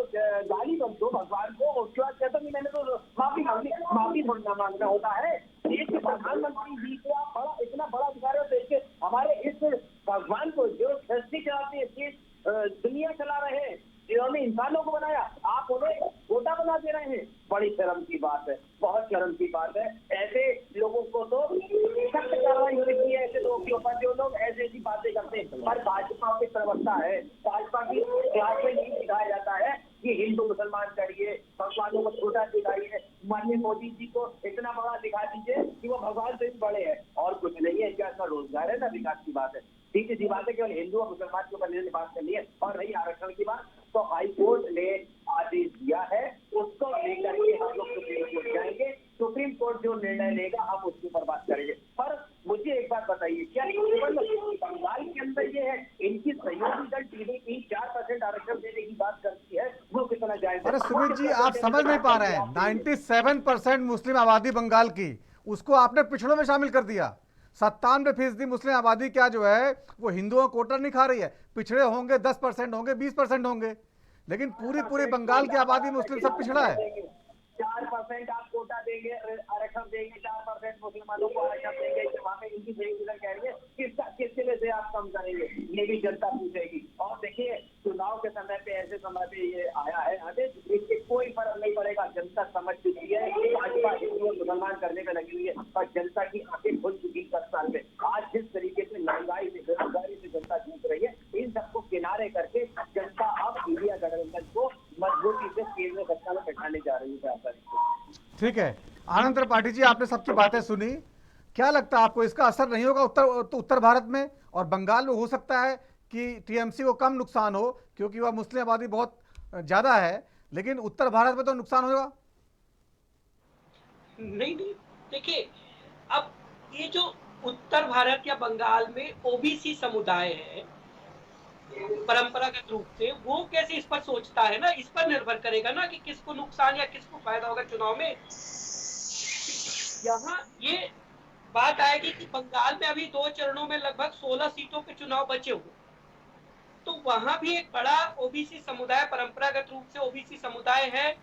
गाली दो भगवान को, उसके बाद कहते कि मैंने तो माफी मांगी। माफी थोड़ा मांगना होता है। देश के प्रधानमंत्री जी को आप इतना बड़ा दिखा रहे हो, देश के हमारे इस भगवान को जो सृष्टि चलाते हैं, दुनिया चला रहे हैं, जिन्होंने इंसानों को बनाया, आप उन्हें छोटा बना दे रहे हैं। बड़ी शर्म की बात है, बहुत शर्म की बात है। ऐसे लोगों को तो सख्त कार्रवाई होनी चाहिए, ऐसे लोगों के ऊपर जो लोग ऐसी बातें करते हैं। पर भाजपा के प्रवक्ता है, भाजपा की क्लास में नहीं सिखाया जाता है कि हिंदू मुसलमान करिए, भगवानों को छोटा दिखाइए। माननीय मोदी जी को इतना बड़ा दिखा दीजिए कि वो भगवान से भी बड़े हैं, और कुछ नहीं है। क्या रोजगार है ना विकास की बात है? ठीक है जी, बात है केवल हिंदू और मुसलमान के ऊपर बात करनी है। और रही आरक्षण की बात, तो हाईकोर्ट ने आदेश दिया है, उसको लेकर के हम लोग सुप्रीम कोर्ट जाएंगे। सुप्रीम कोर्ट जो निर्णय लेगा हम उसके ऊपर बात करेंगे। पर मुझे एक बात बताइए, क्या केवल बंगाल के अंदर ये है? इनकी सहयोगी दल टीडीपी 4% आरक्षण देने की बात करती है, वो कितना जायज? अरे सुमित जी, आप समझ नहीं पा रहे हैं। 97% मुस्लिम आबादी बंगाल की, उसको आपने पिछड़ों में शामिल कर दिया। 97% मुस्लिम आबादी क्या जो है वो हिंदुओं कोटा नहीं खा रही है। पिछड़े होंगे 10% होंगे, 20% होंगे, लेकिन पूरी बंगाल की आबादी मुस्लिम सब पिछड़ा है। 4% आप कोटा देंगे, आरक्षण देंगे, 4% मुसलमानों को आरक्षण देंगे, वहाँ पे इनकी बेगुजर कह रही है, किस सिले से आप कम करेंगे? ये भी जनता पूछेगी। और देखिए, चुनाव के समय पे ऐसे समय पे ये आया है आदेश, इससे कोई फर्क नहीं पड़ेगा। जनता समझ चुकी है, भाजपा हिंदू और मुसलमान करने में लगी हुई है, और जनता की आंखें खुल चुकी 10 साल में। आज जिस तरीके से महंगाई से, बेरोजगारी से जनता जूझ रही है, इन सबको किनारे करके जनता अब इंडिया गठबंधन को मजबूती से केंद्र सत्ता में बैठाने जा रही है। ठीक है, आनंद त्रिपाठी जी, आपने सबकी बातें सुनी। क्या लगता है आपको, इसका असर नहीं होगा उत्तर भारत में और बंगाल में? हो सकता है कि टीएमसी को कम नुकसान हो क्योंकि वह मुस्लिम आबादी बहुत ज्यादा है, लेकिन उत्तर भारत में तो नुकसान होगा। नहीं, देखिए, अब ये जो उत्तर भारत या बंगाल में ओबीसी समुदाय है, परंपरागत रूप से वो कैसे इस पर सोचता है ना, इस पर निर्भर करेगा ना कि किसको नुकसान या किसको फायदा होगा चुनाव में। यहाँ ये बात आएगी कि बंगाल में अभी 2 चरणों में लगभग 16 सीटों पे चुनाव बचे हुए, तो वहां भी एक बड़ा ओबीसी समुदाय, परंपरागत रूप से ओबीसी समुदाय है,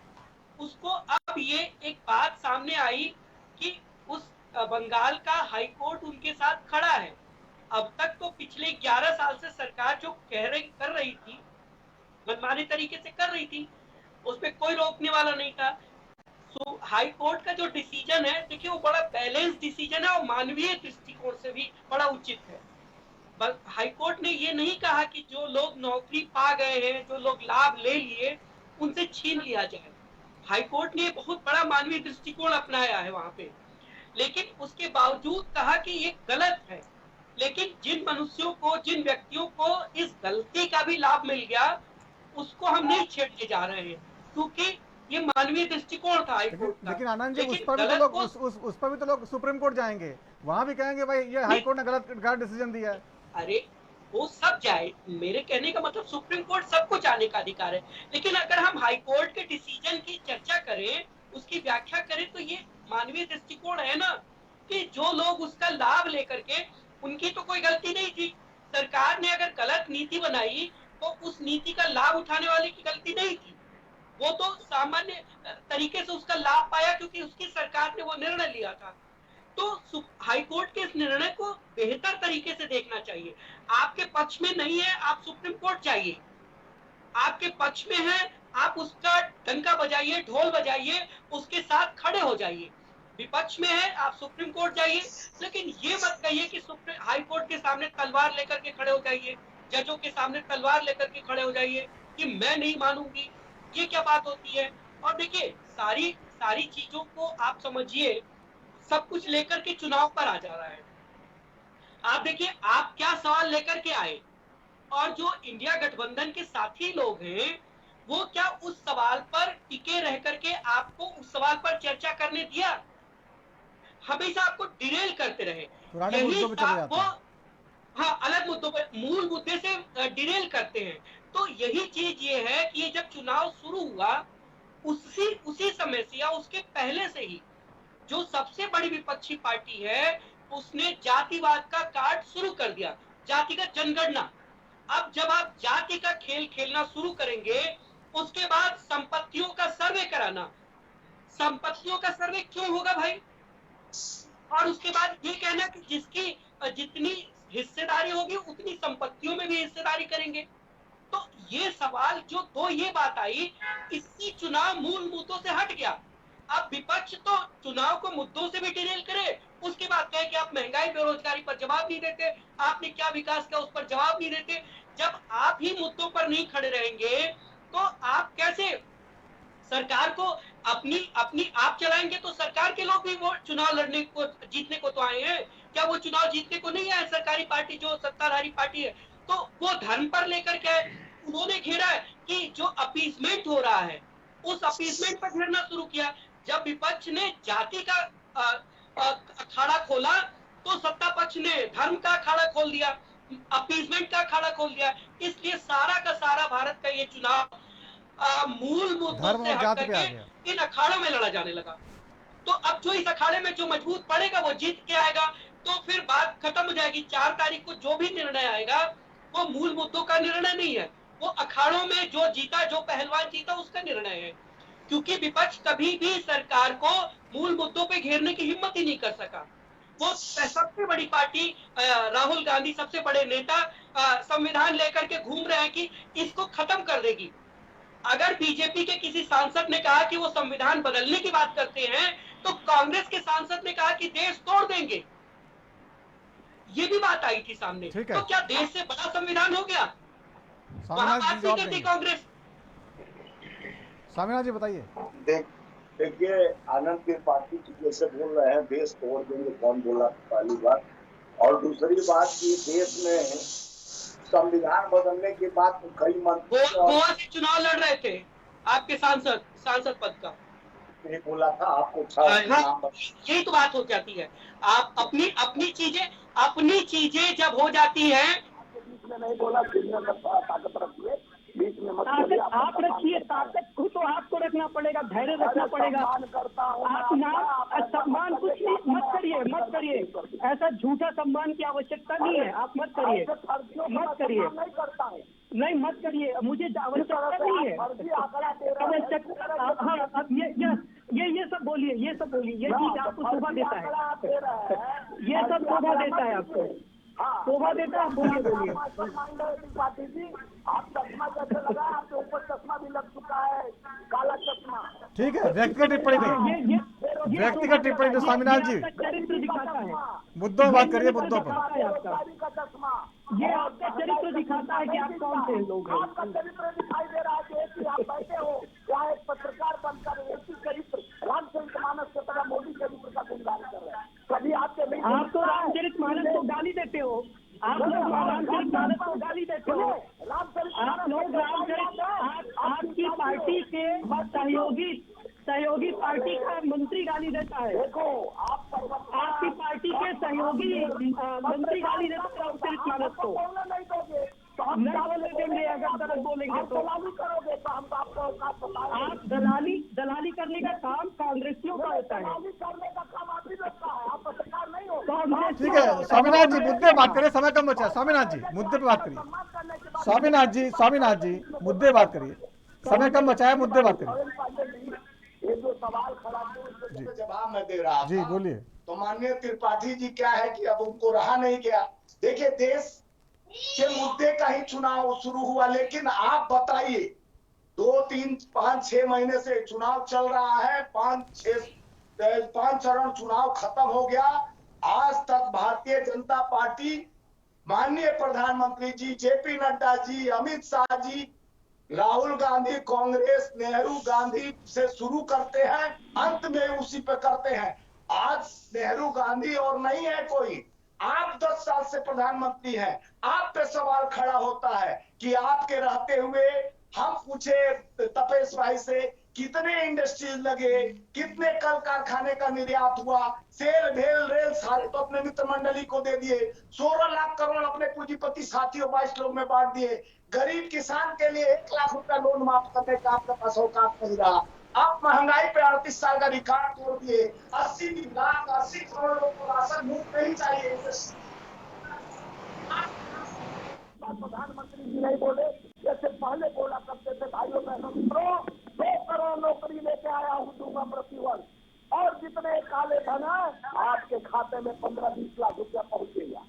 उसको अब ये एक बात सामने आई कि उस बंगाल का हाईकोर्ट उनके साथ खड़ा है। अब तक तो पिछले 11 साल से सरकार जो कर रही थी, मनमाने तरीके से कर रही थी, उस पर कोई रोकने वाला नहीं था। तो हाई कोर्ट का जो डिसीजन है, देखिए, वो बड़ा बैलेंस डिसीजन है और मानवीय दृष्टिकोण से भी बड़ा उचित है। हाई कोर्ट ने ये नहीं कहा कि जो लोग नौकरी पा गए हैं, जो लोग लाभ ले लिए, उनसे छीन लिया जाए। हाई कोर्ट ने बहुत बड़ा मानवीय दृष्टिकोण अपनाया है वहां पे, लेकिन उसके बावजूद कहा कि ये गलत है। लेकिन जिन मनुष्यों को, जिन व्यक्तियों को इस गलती का भी लाभ मिल गया, उसको हम नहीं छेड़ने जा रहे हैं, क्योंकि ये मानवीय दृष्टिकोण था हाई कोर्ट का। लेकिन आनंद जी, उस पर भी तो लोग सुप्रीम कोर्ट जाएंगे, वहां भी कहेंगे भाई ये हाई कोर्ट ने गलत डिसीजन दिया है। अरे वो सब जाए, मेरे कहने का मतलब सुप्रीम कोर्ट सबको जाने का अधिकार है, लेकिन अगर हम हाई कोर्ट के डिसीजन की चर्चा करें, उसकी व्याख्या करें, तो ये मानवीय दृष्टिकोण है ना कि जो लोग उसका लाभ लेकर के, उनकी तो कोई गलती नहीं थी, सरकार ने अगर गलत नीति बनाई तो उस नीति का लाभ उठाने वाले की गलती नहीं थी, वो तो सामान्य तरीके से उसका लाभ पाया क्योंकि उसकी सरकार ने वो निर्णय लिया था। तो हाई कोर्ट के इस निर्णय को बेहतर तरीके से देखना चाहिए। आपके पक्ष में नहीं है, आप सुप्रीम कोर्ट जाइए, आपके पक्ष में है, आप उसका डंका बजाइए, ढोल बजाइए, उसके साथ खड़े हो जाइए। विपक्ष में है, आप सुप्रीम कोर्ट जाइए, लेकिन ये मत कहिए कि हाई कोर्ट के सामने तलवार लेकर के खड़े हो जाइए, जजों के सामने तलवार लेकर के खड़े हो जाइए कि मैं नहीं मानूंगी। ये क्या बात होती है? और देखिए सारी चीजों को आप समझिए, सब कुछ लेकर के चुनाव पर आ जा रहा है। आप देखिए आप क्या सवाल लेकर के आए और जो इंडिया गठबंधन के साथी लोग हैं वो क्या उस सवाल पर टिके रह करके आपको उस सवाल पर चर्चा करने दिया? हमेशा आपको डिरेल करते रहे, हाँ अलग मुद्दों पर, मूल मुद्दे से डिरेल करते हैं। तो यही चीज ये है कि ये जब चुनाव शुरू हुआ उसी समय से या उसके पहले से ही जो सबसे बड़ी विपक्षी पार्टी है उसने जातिवाद का कार्ड शुरू कर दिया, जातिगत जनगणना। अब जब आप जाति का खेल खेलना शुरू करेंगे उसके बाद संपत्तियों का सर्वे कराना, संपत्तियों का सर्वे क्यों होगा भाई? और उसके बाद ये कहना कि जिसकी जितनी हिस्सेदारी होगी उतनी संपत्तियों में भी हिस्सेदारी करेंगे। तो ये सवाल जो तो ये बात आई, इससे चुनाव मूल मुद्दों से हट गया। अब विपक्ष तो चुनाव को मुद्दों से भी डिरेल करे, उसके बाद कहे कि आप महंगाई बेरोजगारी पर जवाब नहीं देते, आपने क्या विकास किया उस पर जवाब नहीं देते। जब आप ही मुद्दों पर नहीं खड़े रहेंगे तो आप कैसे सरकार को अपनी आप चलाएंगे? तो सरकार के लोग भी वो चुनाव लड़ने को जीतने को तो आए हैं, क्या वो चुनाव जीतने को नहीं आए? सरकारी पार्टी जो सत्ताधारी पार्टी है तो वो धर्म पर लेकर के उन्होंने घेरा है कि जो अपीसमेंट हो रहा है उस अपीसमेंट पर घेरना शुरू किया। जब विपक्ष ने जाति का अखाड़ा खोला तो सत्ता पक्ष ने धर्म का अखाड़ा खोल दिया, अपीसमेंट का अखाड़ा खोल दिया। इसलिए सारा का सारा भारत का ये चुनाव मूल मुद्दों से हट करके इन अखाड़ों में लड़ा जाने लगा। तो अब जो इस अखाड़े में जो मजबूत पड़ेगा वो जीत के आएगा, तो फिर बात खत्म हो जाएगी। 4 तारीख को जो भी निर्णय आएगा वो मूल मुद्दों का निर्णय नहीं है, वो अखाड़ों में जो जीता, जो पहलवान जीता उसका निर्णय है। क्योंकि विपक्ष कभी भी सरकार को मूल मुद्दों पे घेरने की हिम्मत ही नहीं कर सका। वो सबसे बड़ी पार्टी राहुल गांधी, सबसे बड़े नेता संविधान लेकर के घूम रहे हैं कि इसको खत्म कर देगी। अगर बीजेपी के किसी सांसद ने कहा कि वो संविधान बदलने की बात करते हैं तो कांग्रेस के सांसद ने कहा कि देश तोड़ देंगे। ये भी बात आई थी सामने। तो क्या देश से बड़ा संविधान हो गया? वहां बात नहीं करती कांग्रेस। स्वामीनाथ जी बताइए। देखिए आनंद त्रिपाठी जी जैसे बोल रहे हैं देश तोड़ देंगे, कौन बोला? पहली बात। और दूसरी बात कि देश में संविधान बदलने के बाद कई मंत्री गोवा से चुनाव लड़ रहे थे आपके सांसद पद का, ये बोला था आपको। यही तो बात हो जाती है। आप अपनी चीजें जब हो जाती है, बीच में नहीं बोला, ताकत रखिए, बीच में मत आप रखिए ताकत को, तो आपको रखना पड़ेगा, धैर्य रखना पड़ेगा। आप सम्मान कुछ नहीं, मत करिए ऐसा झूठा सम्मान की आवश्यकता नहीं है। आप मत करिए नहीं मत करिए, मुझे आवश्यकता नहीं है आवश्यकता। हाँ ये सब बोलिए, ये चीज आपको शोभा देता है, ये सब शोभा देता है आपको, शोभा देता है। बोलिए पाटिल जी, आप चश्मा कैसे लगा? आपके ऊपर चश्मा भी लग चुका है, काला चश्मा। ठीक है, व्यक्तिगत टिप्पणी नहीं, व्यक्तिगत टिप्पणी तो स्वामीनाथ जी चरित्र दिखाता है। मुद्दों बात करिए, मुद्दों पर। ये आपका चरित्र दिखाता है कि आप कौन से लोग हैं। आपका चरित्र दिखाई दे रहा है कि आप बैठे हो या एक पत्रकार बनकर एक ही चरित्र रामचरितमानस के तरह मोदी चरित्र का गुणगान कर रहे हैं। कभी आपके आप तो रामचरितमानस को गाली देते हो, आप लोग रामचरितमानस को गाली देते हो, आप लोग आपकी पार्टी के सहयोगी पार्टी का मंत्री गाली देता है। देखो आपकी पार्टी के सहयोगी मंत्री गाली देता है रामचरितमानस को। बोलना नहीं दोगे, तो हम क्या बोलेंगे? अगर गलत बोलेंगे तो दलाली करोगे तो हम आपको औकात बताएंगे। आप दलाली करने का काम कांग्रेसियों का होता है। दलाली करने का काम आप ही लगता है, आप पत्रकार नहीं हो। ठीक है स्वामीनाथ जी, मुद्दे बात करिए, समय कम बचा है। स्वामीनाथ जी मुद्दे पे बात करिए। स्वामीनाथ जी मुद्दे बात करिए, समय कम बचा है, मुद्दे बात करिए। ये जो सवाल खड़ा है जवाब मैं दे रहा जी था। बोलिए। तो माननीय त्रिपाठी जी क्या है कि अब उनको रहा नहीं गया। देखिए देश के मुद्दे का ही चुनाव शुरू हुआ, लेकिन आप बताइए 2, 3, 5, 6 महीने से चुनाव चल रहा है, 5 चरण चुनाव खत्म हो गया। आज तक भारतीय जनता पार्टी, माननीय प्रधानमंत्री जी, जेपी नड्डा जी, अमित शाह जी, राहुल गांधी, कांग्रेस, नेहरू गांधी से शुरू करते हैं, अंत में उसी पे करते हैं। आज नेहरू गांधी और नहीं है कोई, आप 10 साल से प्रधानमंत्री हैं। आप पे सवाल खड़ा होता है कि आपके रहते हुए हम पूछे तपेश भाई से कितने इंडस्ट्रीज लगे, कितने कल कारखाने का निर्यात हुआ, सेल भेल रेल सारे तो अपने मित्र मंडली को दे दिए, 16 लाख करोड़ अपने पूंजीपति साथियों 22 लोग में बांट दिए। गरीब किसान के लिए 1 लाख रुपया लोन माफ करने का आपके पास औकात नहीं रहा। आप महंगाई पे 38 साल का रिकॉर्ड तोड़ दिए। 80 लाख 80 करोड़ लोगों को राशन मुफ्त नहीं चाहिए। प्रधानमंत्री जी नहीं बोले, जैसे पहले बोला करते थे भाइयों बहनों मित्रों, 2 करोड़ नौकरी लेके आया हूँ, दूंगा प्रतिवर्ष, और जितने काले धन है आपके खाते में 15-20 लाख रुपया पहुंचेगा।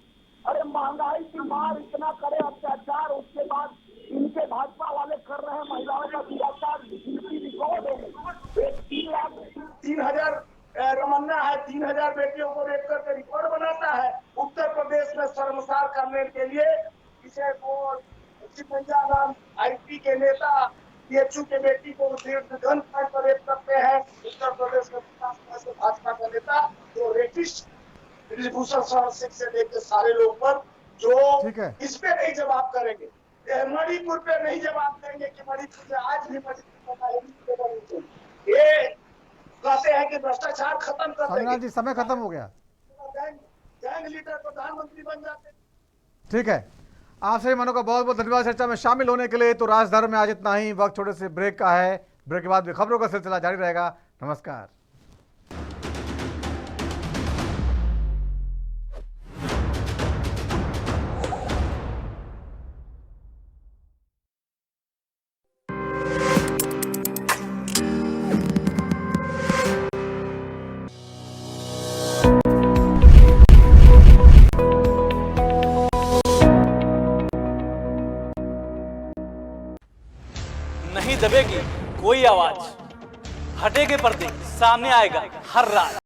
अरे महंगाई की मार इतना करे अत्याचार, उसके बाद इनके भाजपा वाले कर रहे हैं महिलाओं का अत्याचार, रिकॉर्ड हो गई। 3,000 रमन्ना है, 3,000 बेटियों को रेप करके रिकॉर्ड बनाता है। उत्तर प्रदेश में शर्मसार करने के लिए इसे वो नाम आईटी के नेता पीएचयू के बेटी को गन पॉइंट पर रेप करते हैं। उत्तर प्रदेश में भाजपा का नेता जो रेपिस्ट ब्रिजभूषण शरण सिंह से लेकर सारे लोग पर जो इस पे नहीं जवाब करेंगे, मणिपुर पे नहीं जवाब देंगे कि मणिपुर में आज भी मणिपुर ये कहते हैं कि भ्रष्टाचार खत्म कर देंगे। स्वामीनाथ जी समय खत्म हो गया। गैंग लीडर प्रधानमंत्री बन जाते। ठीक है, आप सभी मनों का बहुत बहुत धन्यवाद चर्चा में शामिल होने के लिए। तो राजधर्म में आज इतना ही, वक्त छोटे से ब्रेक का है। ब्रेक के बाद भी खबरों का सिलसिला जारी रहेगा। नमस्कार। नहीं दबेगी कोई आवाज, हटेगे पर्दे, सामने आएगा हर राज।